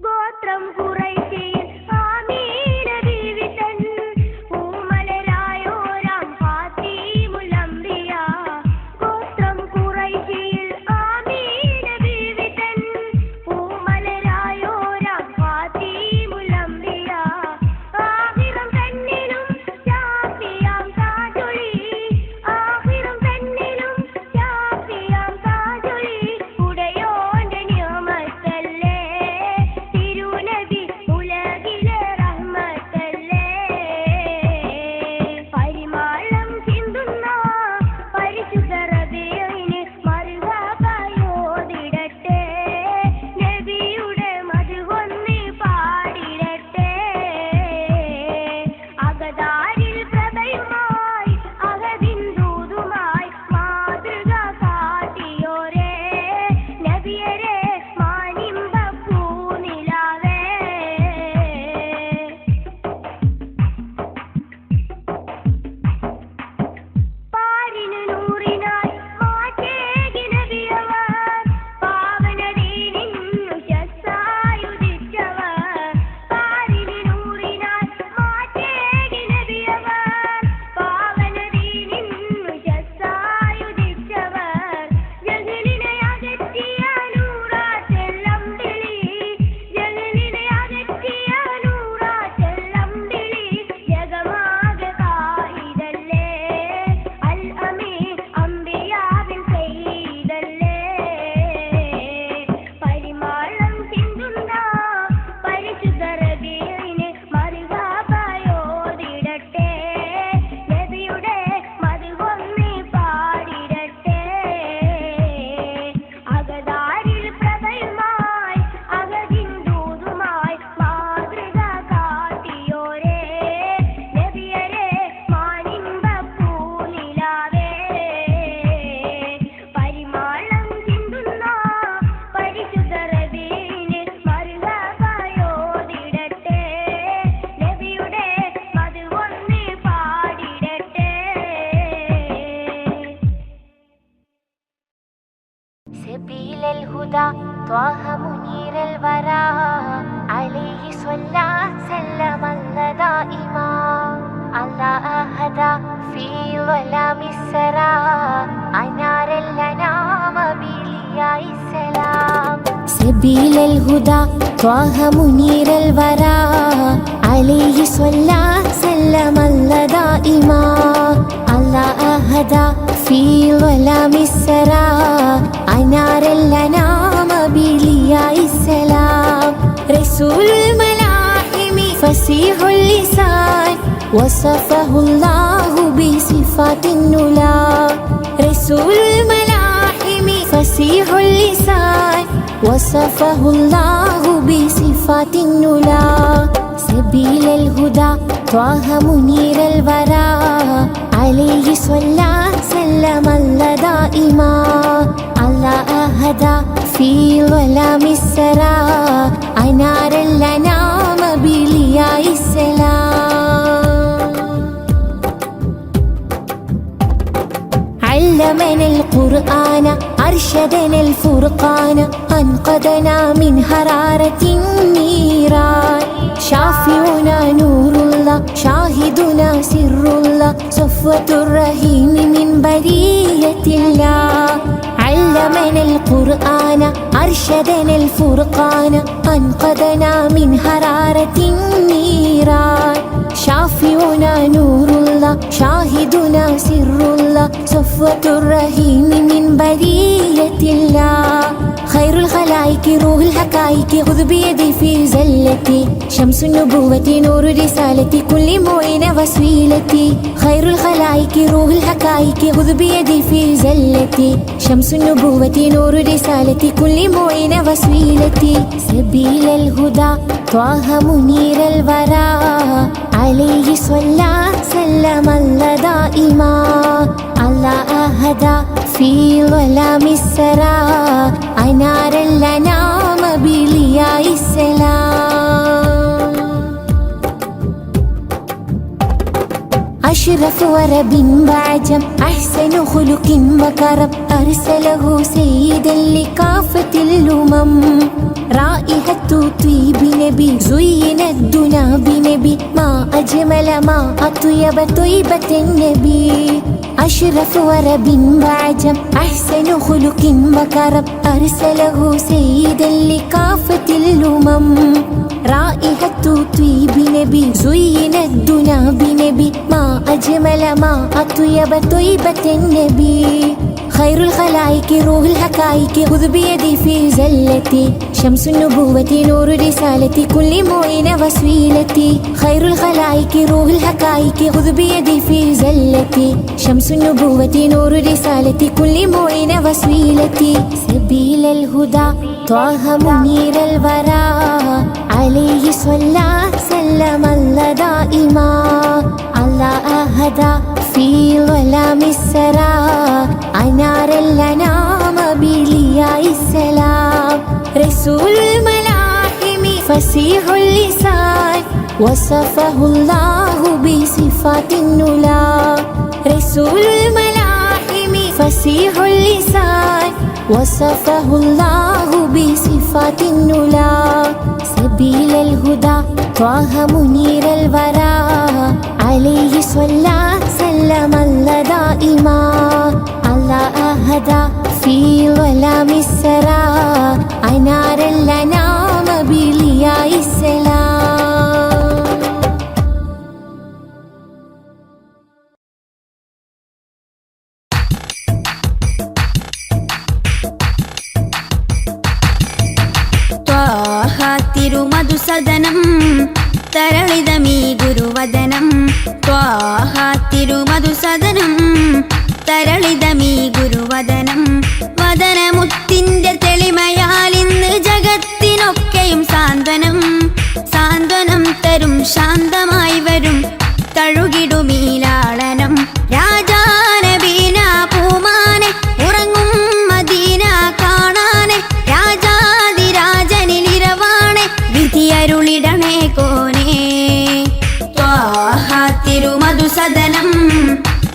ഗോത്രം ഖുറൈശിയിൽ ആമീന ബീവി തൻ പൂമലരായോരാം ഫാത്തിമുൽ അംബിയ ഗോത്രം ഖുറൈശിയിൽ ആമീന ബീവി തൻ പൂമലരായോരാം ഫാത്തിമുൽ അംബിയ ആഖിറം തന്നിലും ശാഫിയാം താജൊളി ആഖിറം തന്നിലും ശാഫിയാം താജൊളി ഉടയോന്റെ നിയമത്തല്ലേ തിരുനബി ഉലകിലെ റഹ്മത്തല്ലേ പരിമാളം ചിന്തുന്ന പരിശുദ്ധ റബീഇന് മർഹബയോദിടട്ടെ നബിയുടെ മദ്ഹൊന്ന് പാടിടട്ടെ അഗദാരിൽ പ്രഭയുമായി അഗതിൻ ദൂതുമായി മാതൃക കാട്ടിയോരേ നബിയരെ മാനിമ്പപ്പൂനിലാവേ പാരിനു നൂറിനായി മാറ്റേകി നബിയവർ പാവനദീനിന്നു ശസ്സായുദിച്ചവർ പാരിനു നൂറിനായി മാറ്റേകി നബിയവർ പാവനദീനിന്നു ശസ്സായുദിച്ചവർ ജഹലിനെ അകറ്റിയ നൂറാറ്റെല്ലാം വിളി ജഹലിനെ അകറ്റിയ നൂറാറ്റെല്ലാം വിളി ജഗമാകെ കായിതല്ലേ അൽ അമീൻ അംബിയാവിൻ സയ്യിദല്ലേ പരിമാളം ചിന്തുന്ന പരിശുദ്ധ റബീഇന് മർഹബയോദിടട്ടെ നബിയുടെ മദ്ഹൊന്ന് പാടിടട്ടെ അഗദാരിൽ പ്രഭയുമായി അഗതിൻ ദൂതുമായി മാതൃക കാട്ടിയോരേ നബിയരെ മാനിമ്പപ്പൂനിലാവേ പരിമാളം ചിന്തുന്ന പരിശുദ്ധ റബീഇന് മർഹബയോദിടട്ടെ നബിയുടെ മദ്ഹൊന്ന് പാടിടട്ടെ سبيل الهدى طه منير الورى عليه صلى سلم الله دائما الله أهدى في ظلام السرى أنار الأنام بلياء السلام سبيل الهدى طه منير الورى عليه صلى سلم الله دائما الله أهدى في ظلام السرى أنار الأنام بلياء السلام رسول الملاحم فصيح اللسان وصفه الله بصفات النلا رسول الملاحم فصيح اللسان وصفه الله بصفات النلا سبيل الهدى طه منير الورى عليه صلى سلم الله دائما الله أهدى في ظلام السرى أنار الأنام بلياء السلام علمنا القرآن أرشدنا الفرقان أنقذنا من حرارة النيران شافعنا نور الله شاهدنا سر الله صفوة الرحيم من برية الله علمنا القرآن أرشدنا الفرقان أنقذنا من حرارة النيران شافعنا نور الله شاهدنا سر الله صفوة الرحيم من برية الله خير الخلائق روح الحقائق خذ بيدي في زلتي شمس النبوة نور رسالتي كل معين وسيلتي خير الخلائق روح الحقائق خذ بيدي في زلتي شمس النبوة نور رسالتي كل معين وسيلتي سبيل الهدى طه منير الورى عليه صلى سلم الله دائما الله أهدى في ظلام السرى أنار الأنام بلياء السلام أشرف ورب وعجم أحسن خلق وكرم أرسله سيدا لكافة الأمم رائحة طيب نبي زين الدنا بنبي ما أجمل ما أطيب طيبة النبي أشرف ورب وعجم أحسن خلق وكرم أرسله سيدا لكافة الأمم رائحة طيب نبي زين الدنا بنبي ما أجمل ما أطيب طيبة النبي خير الخلائق روح الحقائق خذ بيدي في زلتي شمس النبوة نور رسالتي كل معين وسيلتي خير الخلائق روح الحقائق خذ بيدي في زلتي شمس النبوة نور رسالتي كل معين وسيلتي سبيل الهدى طه منير الورى عليه صلى سلم الله دائما الله أهدى في ظلام السرى أنار الأنام بلياء السلام رسول الملاحم فصيح اللسان وصفه الله بصفات النلا رسول الملاحم فصيح اللسان وصفه الله بصفات النلا سبيل الهدى طه منير الورى عليه صلى سلم الله دائما الله أهدى في ظلام السرى أنار الأنام بلياء السلام ത്വാഹ തിരുമധുസദനം തരളിതമീ ഗുരുവദനം ത്വാഹ തിരുമധുസദനം തരളിതമീ ഗുരുവദനം വദനമുത്തിന്റെ തെളിമയാൽ ഇന്ന് ജഗത്തിനൊക്കെയും സാന്ത്വനം സാന്ത്വനം തരും ശാന്തമായി വരും തഴുകിടുമീലാളനം രാജാനബീന പൂമാനെ ഉറങ്ങും മദീന കാണാനെ രാജാതിരാജനിലിരവാണെ വിധിയരുളിടണേ കോനേ ത്വാഹ തിരുമധുസദനം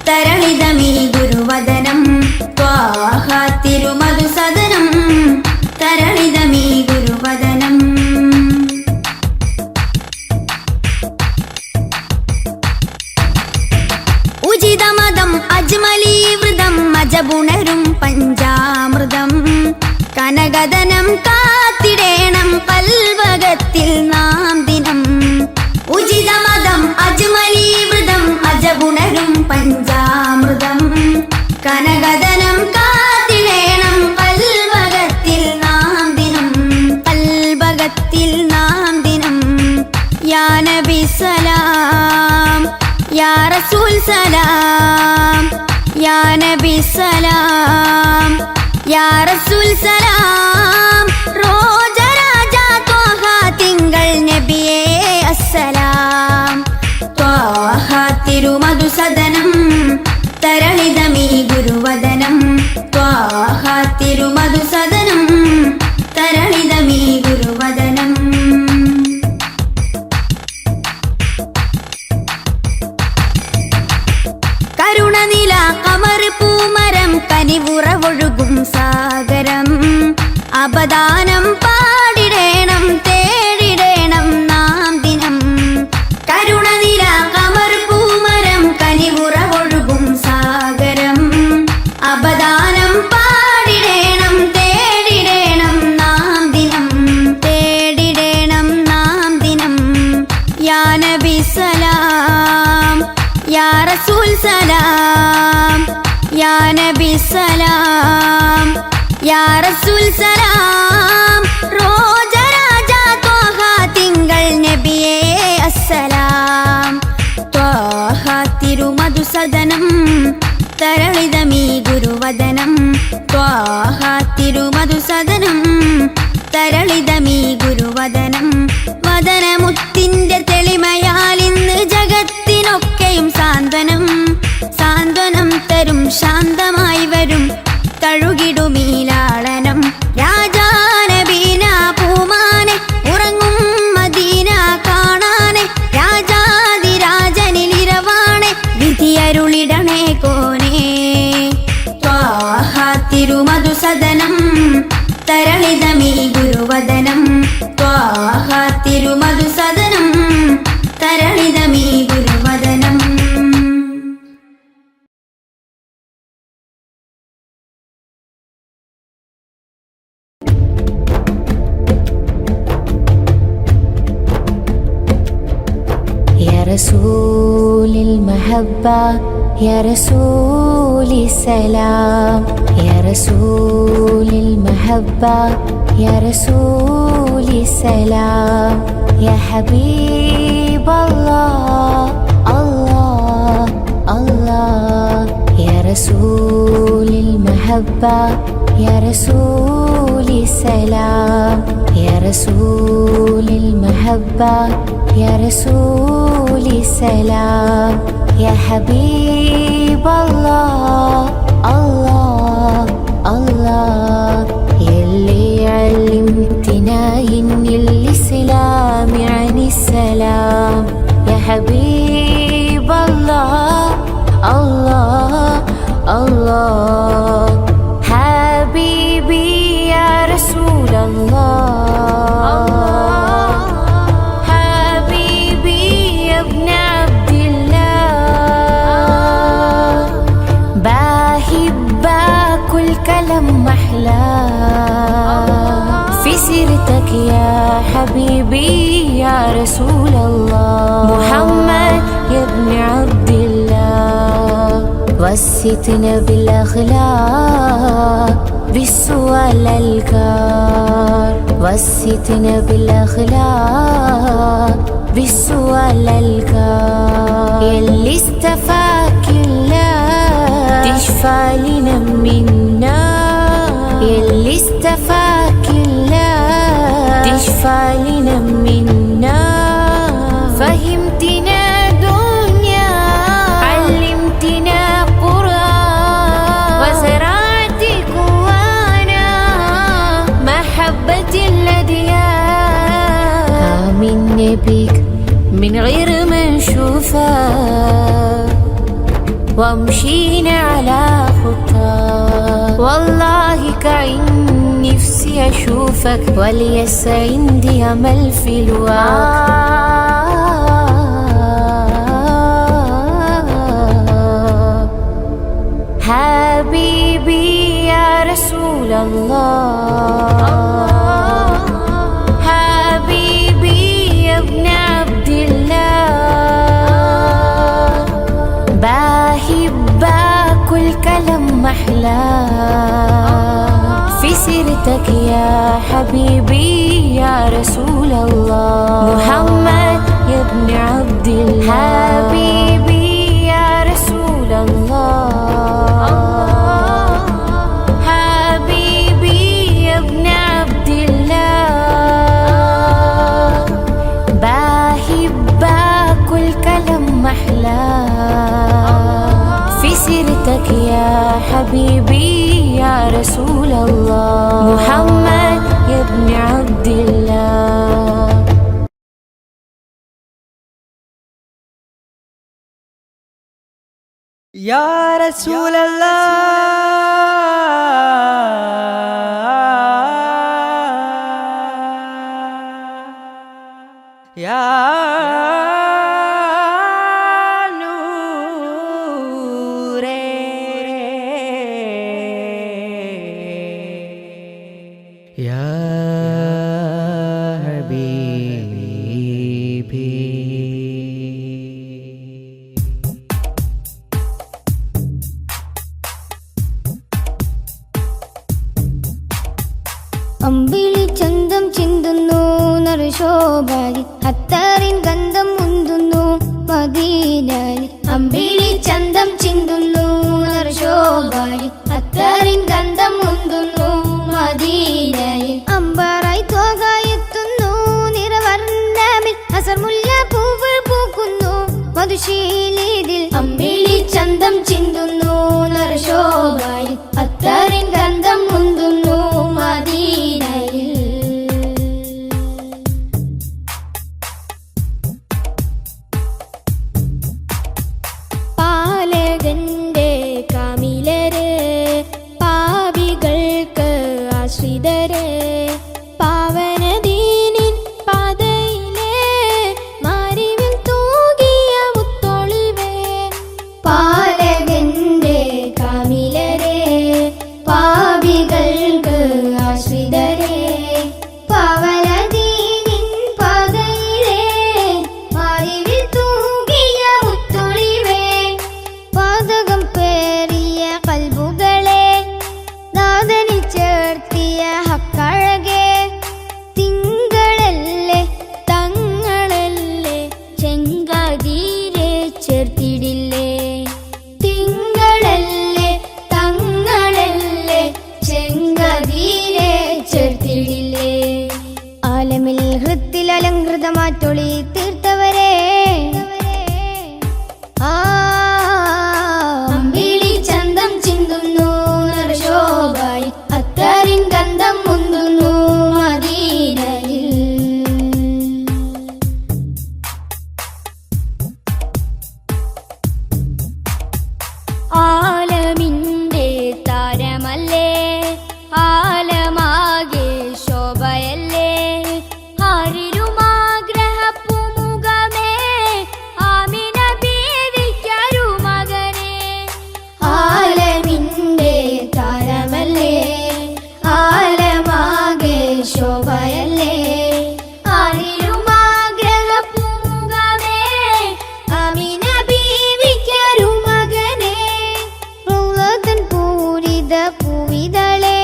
തരളിതമീ ഗുരുവദനം ത്വാഹ തിരുമധുസദനം തരളിതമീ ഗുരുവദനം ഉചിതമതം അജ്മലീവൃതം അജബുണരും പഞ്ചാമൃതം കനകദനം കാത്തിടേണം പൽവകത്തിൽ നാം ദിനം ഉചിതമതം അജ്മലീവൃതം അജബുണരും പഞ്ചാമൃതം കന സദനം കാത്തിടേണം കൽബകത്തിൽ നാം ദിനം കൽബകത്തിൽ നാം ദിനം യാ നബി സലാം യാ റസൂൽ സലാം യാ നബി സലാം യാ റസൂൽ സലാം റോജ രാജ ത്വാഹ തിങ്കൾ നബിയേ അസ്സലാം ത്വാഹ തിരുമധു സദനം തരളിതമീ ഗുരുവദനം ത്വാഹ തിരുമധു സദനം തരളിതമീ ഗുരുവദനം കരുണനില കമർ പൂമരം കനിവുറവൊഴുകും സാഗരം അപദാനം പാടിടേണം തേടിടേണം നാം ദിനം കരുണനില കമർ പൂമരം കനിവുറവൊഴുകും സാഗരം അപദാനം പാടിടേണം തേടിടേണം നാം ദിനം തേടിടേണം നാം ദിനം യാ നബി സലാം യാ റസൂൽ സലാം യാ നബി സലാം യാ റസൂൽ സലാം റോജ രാജ ത്വാഹ തിങ്കൾ നബിയേ അസ്സലാം ത്വാഹ തിരുമധു സദനം തരളിതമീ ഗുരുവദനം ത്വാഹ തിരുമധു സദനം തരളിതമീ ഗുരുവദനം വദനമുത്തിന്റെ തെളിമയാൽ ഇന്ന് ജഗത്തിനൊക്കെയും സാന്ത്വനം സാന്ത്വനം തരും ശാന്തമായി വരും തഴുകിടുമീലാളനം രാജാനബീന പൂമാനെ ഉറങ്ങും മദീന കാണാനെ രാജാതിരാജനിലിരവാണെ വിധിയരുളിടണേ കോനേ ത്വാഹ തിരുമധു സദനം തരളിതമീ ഗുരുവദനം ത്വാഹ തിരുമധു സദനം തരളിതമീ ഗുരുവദനം يا رسول المحبة يا رسول السلام يا رسول المحبة يا رسول السلام يا حبيب الله الله الله يا رسول المحبة يا رسول السلام يا رسول المحبة يا رسول السلام يا حبيب الله الله الله يلي علمتنا إن الإسلام عن السلام يا حبيب الله الله الله حبيبي يا رسول الله في سيرتك يا حبيبي يا رسول الله محمد يا ابن عبد الله وسيتنا بالأخلاق بالسؤال الكار وسيتنا بالأخلاق بالسؤال الكار يلي استفاك الله تشفى لنا منا يلي استفاك الله تشفى لنا منا فهمتنا دنيا علمتنا قرآن وزرعت جوانا محبة الأديان آمنا بك من غير ما نشوفك ومشينا على خطاك والله كعين نفسي أشوفك وليس عندي أمل في الواقع حبيبي يا رسول الله حبيبي يا ابن عبد الله باهي باكل كلام محلى في سيرتك يا حبيبي يا رسول الله محمد يا ابن عبد الله حبيبي يا رسول الله حبيبي يا ابن عبد الله بحبك والكلام محلى في سيرتك يا حبيبي يا رسول الله محمد يا ابن عبد الله يا رسول الله يا نوري يا حبيبي അമ്പിളി ചന്തം ചിന്തുന്നു നറുശോഭാലി അത്താറിൻ ഗന്ധം മുന്തുന്നു മദീനയിൽ അമ്പിളി ചന്തം ചിന്തുന്നു നറുശോഭാലി അത്താറിൻ ഗന്ധം മുന്തുന്നു മദീനയിൽ അമ്പാറായി തോകായെത്തുന്നു നിറവർണ്ണമിൽ അസർമുല്ല പൂവ് പൂക്കുന്നു മധുശീലിതിൽ അമ്പിളി ചന്തം ചിന്തുന്നു നറുശോഭാലി അത്താറിൻ ഗന്ധം മുന്തുന്നു മദീനയിൽ പാലകന്റെ കാമിലര് പാപികൾക്ക് ആശ്രിതര് പാവനദീനിൻ പാതയിലെ മാരിവിൽ തൂകിയ മുത്തൊളിവേ പാലകന്റെ കാമിലരെ പാപികൾക്ക് ആശ്രിതരെ പാവനദീനിൻ പാതയിലെ മാരിവിൽ തൂകിയ മുത്തൊളിവേ പാതകം പേറിയ കൽബുകളെ നാദനിൽ ചേർത്തിയ ഹക്കഴകെ തിങ്കളല്ലേ തങ്ങളല്ലേ ചെങ്കാതീരെ ചേർത്തിടില്ലേ തിങ്കളല്ലേ തങ്ങളല്ലേ ചെങ്കാതീരെ ചേർത്തിടില്ലേ ആലമിൽ ഹൃത്തിൽ അലങ്കൃതമാറ്റൊളി തീർത്തവരെ അമ്പിളി ചന്തം ചിന്തുന്നു നറുശോഭായി അത്തറിൻ ഗന്ധം മുന്തുന്നു മദീനയിൽ ആലമിന്റെ താരമല്ലേ ആലമാകെ ശോഭയല്ലേ ആരിരുമാഗ്രഹപ്പുമുഖമേ ആമിന ബീവിക്കൊരു മകനെ ആലമിന്റെ താരമല്ലേ ആലമാകെ ശോഭയല്ലേ ആരിരുമാഗ്രഹപ്പുമുഖമേ ആമിന ബീവിക്കൊരു മകനെ റൗളതൻ പൂരിത പൂവിതളെ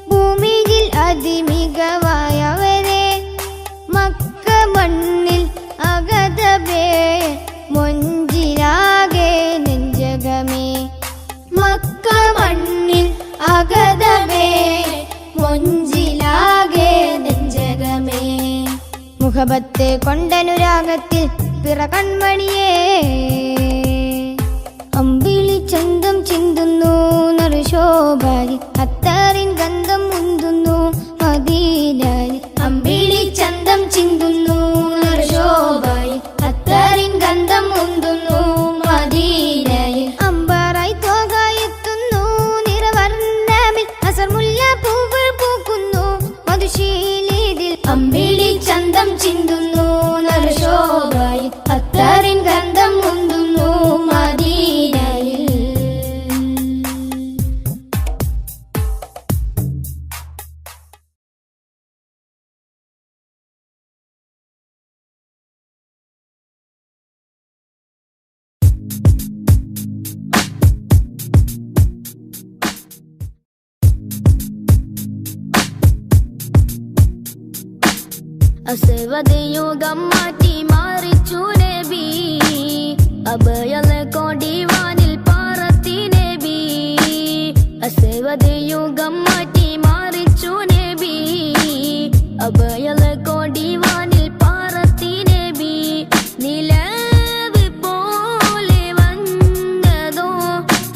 ഭൂമിയിൽ അതിമികവായവരെ മക്ക മണ്ണിൽ അഗതബേ മൊഞ്ചിലാകെ നെഞ്ചകമേ മക്ക മണ്ണിൽ അഗതബേ മൊഞ്ചിലാകെ നെഞ്ചകമേ മുഖബത്ത് കൊണ്ടനുരാഗത്തിൽ പിറ കൺമണിയേ അമ്പിളി ചന്തം ചിന്തുന്നു നറുശോഭാലി അത്താറിൻ ഗന്ധം മുന്തുന്നു മദീനയിൽ അമ്പിളി ചന്തം ചിന്തുന്നു നറുശോഭാലി അത്താറിൻ ഗന്ധം മുന്തുന്നു മദീനയിൽ അമ്പാറായി തോകായെത്തുന്നു നിറവർണ്ണമിൽ അസർമുല്ല പൂവ് പൂക്കുന്നു മധുശീലിതിൽ അമ്പിളി ചന്തം ചിന്തുന്നു നറുശോഭായി അത്താറിൻ ഗന്ധം മുന്തുന്നു മദീനയിൽ അസവതയുഗം മാറ്റി മാറിച്ചു നബി അഭയല കൊടിവാനിൽ പാറത്തി നബി അസവതയുഗം മാറ്റി മാറിച്ചു നബി അഭയല കൊടിവാനിൽ പാറത്തി നബി നിലവ് പോലെ വന്നതോ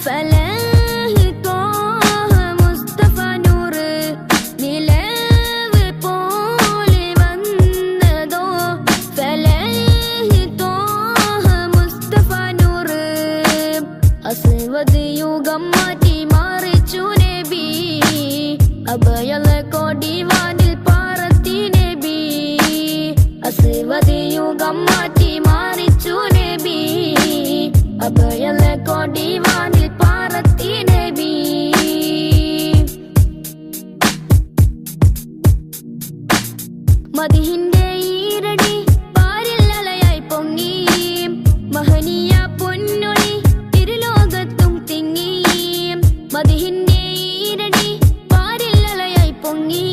ഫലഹി ത്വാഹ മുസ്തഫ നൂറ് നിലവ് പോലെ വന്നതോ ഫലഹി ത്വാഹ മുസ്തഫ നൂറ് അസ്വദ് യുഗം മാറ്റി മാറിച്ചു നബി അഭയല കൊടിവാനിൽ പാറത്തി നബി അസ്വദ് യുഗം മാറ്റി മാറിച്ചു നബി അഭയല കൊടിവാനിൽ പാറത്തി നബി മദിഹിന്റെ ഈരടി പാരിൽ അലയായി പൊങ്ങി മഹനീയ പൊന്നൊളി ഇരുലോകത്തും തിങ്ങി മദിഹിന്റെ ഈരടി പാരിൽ അലയായി പൊങ്ങി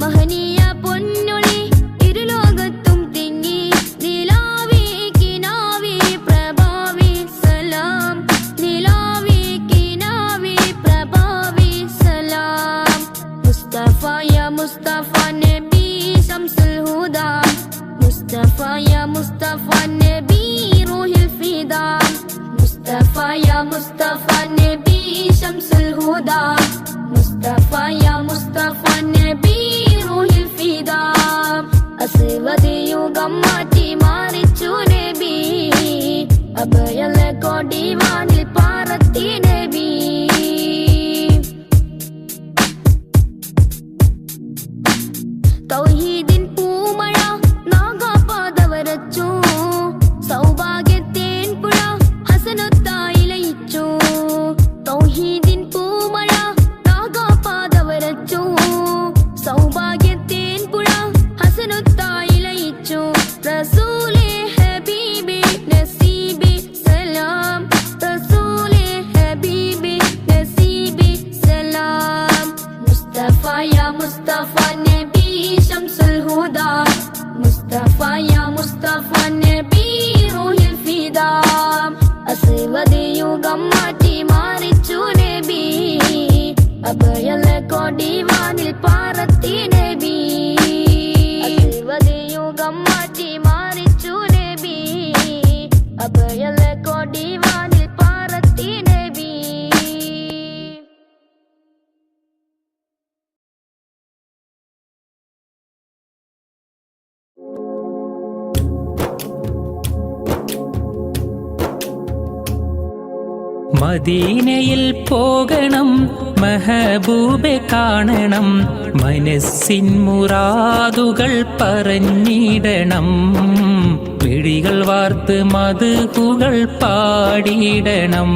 മഹനീയ പൊന്നൊളി ഇരുലോകത്തും തിങ്ങി നിലാവി കിനാവി പ്രഭാവി സലാം നിലാവി കിനാവി പ്രഭാവി സലാം മുസ്തഫ യാ മുസ്തഫ നബി ശംസുൽ ഹുദാ മുസ്തഫ യാ മുസ്തഫ നബി റൂഹിൽ ഫിദാ മുസ്തഫ യാ മുസ്തഫ നബി ശംസുൽ ഹുദാ മുസ്തഫ യാ മുസ്തഫ നബി റൂഹിൽ ഫിദാ അസ്വദ് യുഗം മാറ്റി മാറിച്ചു നബി അഭയല കൊടിവാനിൽ പാറത്തി നബി തൗഹീദിൻ പൂമഴ നാഗാപാത വരച്ചു സൗഭാഗ്യത്തേൻ പുഴ ഹസനത്തായി ലയിച്ചു തൗഹീദിൻ പൂമഴ നാഗാപാത വരച്ചു സൗഭാഗ്യത്തേൻ പുഴ ഹസനത്തായി ലയിച്ചു റസൂലേ ഹബീബി നസീബി സലാം റസൂലേ ഹബീബി നസീബി സലാം മുസ്തഫ യാ മുസ്തഫ നബി ശംസുൽ ഹുദാ മുസ്തഫ യാ മുസ്തഫ നബി റൂഹിൽ ഫിദാ അസ്വദ് യുഗം മാറ്റി മാറിച്ചു നബി അഭയല കൊടിവാനിൽ പാറത്തി നബി അസ്വദ് യുഗം മാറ്റി മാറിച്ചു നബി അഭയല കൊടിവാനിൽ പാറത്തി നബി മദീനയിൽ പോകണം മെഹബൂബെ കാണണം മനസ്സിൻ മുറാദുകൾ പറഞ്ഞിടണം മിഴികൾ വാർത്ത് മദ്ഹുകൾ പാടിയിടണം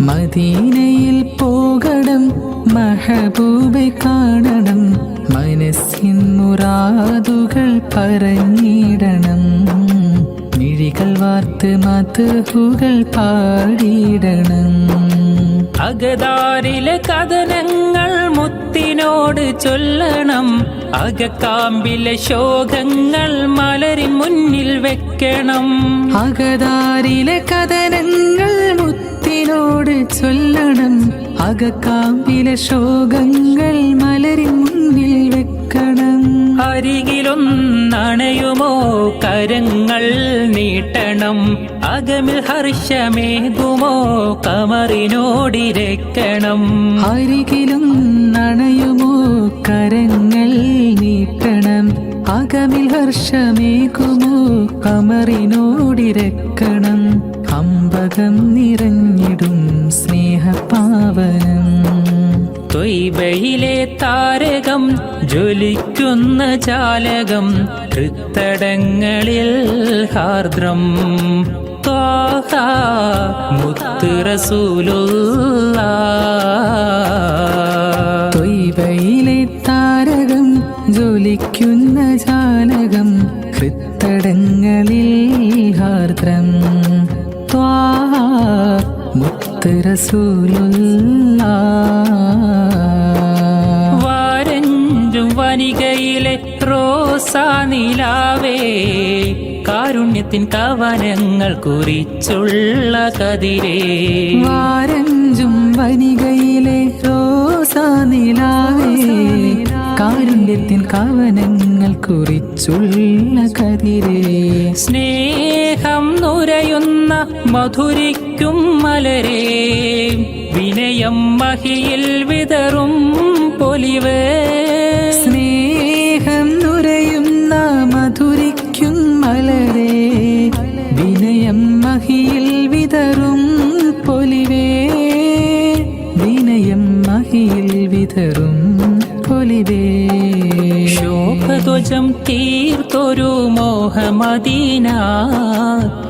മദീനയിൽ പോകണം മെഹബൂബെ കാണണം മനസ്സിൻ മുറാദുകൾ പറഞ്ഞിടണം മിഴികൾ വാർത്ത് മദ്ഹുകൾ പാടിയിടണം അകതാരിലെ കഥനങ്ങൾ മുത്തിനോട് ചൊല്ലണം അകക്കാമ്പിലെ ശോകങ്ങൾ മലരിൻ മുന്നിൽ വെക്കണം അകതാരിലെ കഥനങ്ങൾ മുത്തിനോട് ചൊല്ലണം അകക്കാമ്പിലെ ശോകങ്ങൾ മലരിൻ മുന്നിൽ വെക്കണം അരികിലൊന്നണയുമോ കരങ്ങൾ നീട്ടണം അകമിൽ ഹർഷമേകുമോ കമറിനോടിരക്കണം അരികിലും നണയുമോ കരങ്ങൾ നീട്ടണം അകമിൽ ഹർഷമേകുമോ കമറിനോടിരക്കണം അമ്പകം നിറഞ്ഞിടും സ്നേഹപാവനം ത്വയ്ബയിലെ താരകം ജ്വലിക്കുന്ന ജാലകം ഹൃത്തടങ്ങളിൽ ഹാർദ്രം ത്വാഹ മുത്ത് റസൂലുള്ളാഹ് ത്വയ്ബയിലെ താരകം ജ്വലിക്കുന്ന ജാലകം ഹൃത്തടങ്ങളിൽ ഹാർദ്രം ത്വാഹ മുത്ത് റസൂലുള്ളാഹ് വാരഞ്ചും വനികയിലെ റോസ റോസാനിലാവേ കാരുണ്യത്തിൻ കവനങ്ങൾ കുറിച്ചുള്ള കതിരേ വാരഞ്ചും വനികയിലെ റോസാനിലാവേ കാരുണ്യത്തിൻ കവനങ്ങൾ കുറിച്ചുള്ള കതിരേ സ്നേഹം നുരയുന്ന മധുരിക്കും മലരേ വിനയം മഹിയിൽ വിതറും പൊലിവേ സ്നേഹം നുരയുന്ന മധുരിക്കും മലരേ വിനയം മഹിയിൽ വിതറും പൊലിവേ വിനയം മഹിയിൽ വിതറും പൊലിവേ ശോഭധ്വജം തീർത്തൊരു മോഹമദീന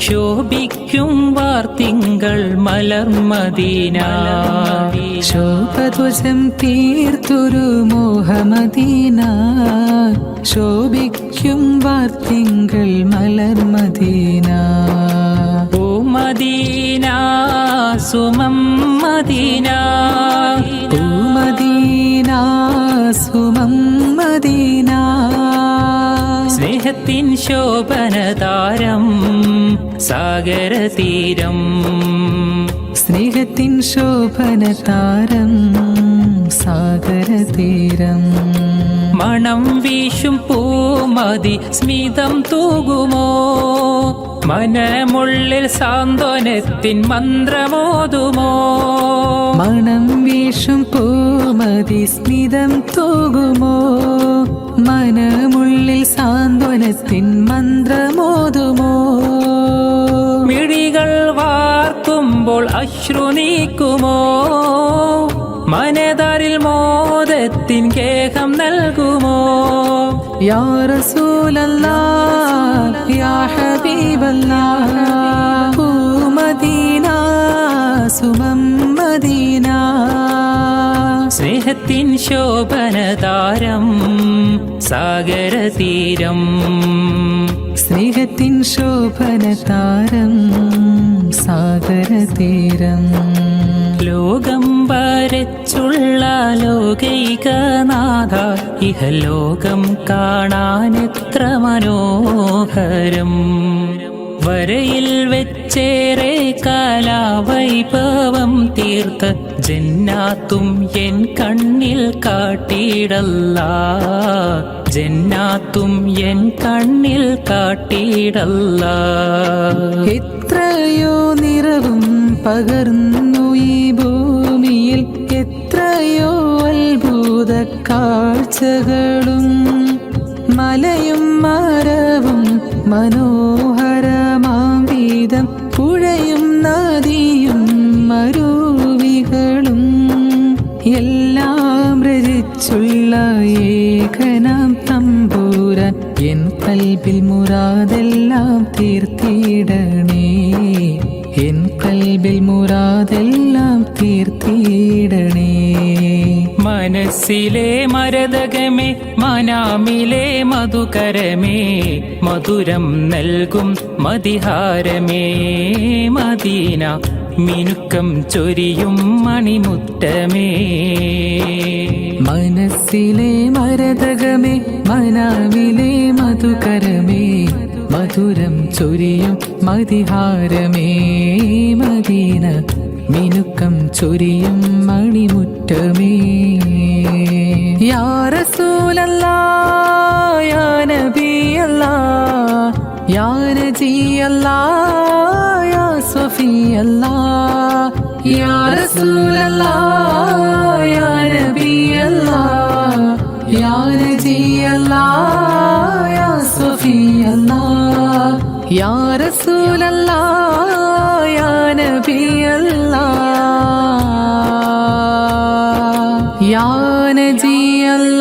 ശോഭിക്കും വാർത്തിങ്കൾ മലർമദീന ശോഭധ്വജം തീർത്തൊരു മോഹമദീന ശോഭിക്കും വാർത്തിങ്കൾ മലർമദീന ഓ മദീന സുമം മദീന ഓ മദീന സുമം മദീന സ്നേഹത്തിൻ ശോഭനതാരം സാഗരതീരം സ്നേഹത്തിൻ ശോഭനതാരം സാഗരതീരം മണം വീശും പൂമതി സ്മിതം തൂകുമോ മനമുള്ളിൽ സാന്ത്വനത്തിൻ മന്ത്രമോതുമോ മണം വീശും പൂമതി സ്മിതം തൂകുമോ മനമുള്ളിൽ സാന്ത്വനത്തിൻ മന്ത്രമോതുമോ മിഴികൾ വാർക്കുമ്പോൾ അശ്രു നീക്കുമോ മനതാരിൽ മോദത്തിൻ കേഹം നൽകുമോ യാ റസൂലല്ലാഹ് യാ ഹബീബല്ലാഹ് ഓ മദീന സുമം മദീന സ്നേഹത്തിൻ ശോഭനതാരം സാഗരതീരം സ്നേഹത്തിൻ ശോഭനതാരം സാഗരതീരം ലോകം വരച്ചുള്ള ലോകൈകനാഥ ഇഹലോകം കാണാനെത്ര മനോഹരം വരയിൽ വെച്ചേറെ കലാവൈഭവം തീർത്ത ജന്നാത്തും എൻ കണ്ണിൽ കാട്ടിയിടല്ല ജന്നാത്തും എൻ കണ്ണിൽ കാട്ടിയിടല്ല എത്രയോ നിറവും പകർന്നു ഈ ഭൂമിയിൽ എത്രയോ അത്ഭുത കാഴ്ചകളും മലയും മരവും മനോഹരമാം വീതം പുഴയും നദിയും മരുവികളും എല്ലാം രചിച്ചുള്ള ഏകനാം തമ്പൂരാൻ എൻ കൽബിൽ മുറാദെല്ലാം തീർത്തിടണേ എൻ കൽബിൽ മുറാദെല്ലാം തീർത്തിടണേ മനസ്സിലെ മരതകമേ മനാമിലെ മധുകരമേ മധുരം നൽകും മതിഹാരമേ മദീന മിനുക്കം ചൊരിയും മണിമുറ്റമേ മനസ്സിലെ മരതകമേ മനാവിലെ മധുകരമേ മധുരം ചൊരിയും മതിഹാരമേ മദീന മിനുക്കം ചൊരിയും മണിമുറ്റമേ യാ റസൂലല്ലാഹ് യാ നബിയല്ലാഹ് യാ നജിയല്ലാഹ് യാ സ്വഫിയല്ലാഹ് യാ റസൂലല്ലാഹ് യാ നബിയല്ലാഹ് യാ നജിയല്ലാഹ് യാ സ്വഫിയല്ലാഹ് യാ റസൂലല്ലാഹ് യാ നബിയല്ലാഹ് യാ നജിയല്ലാഹ്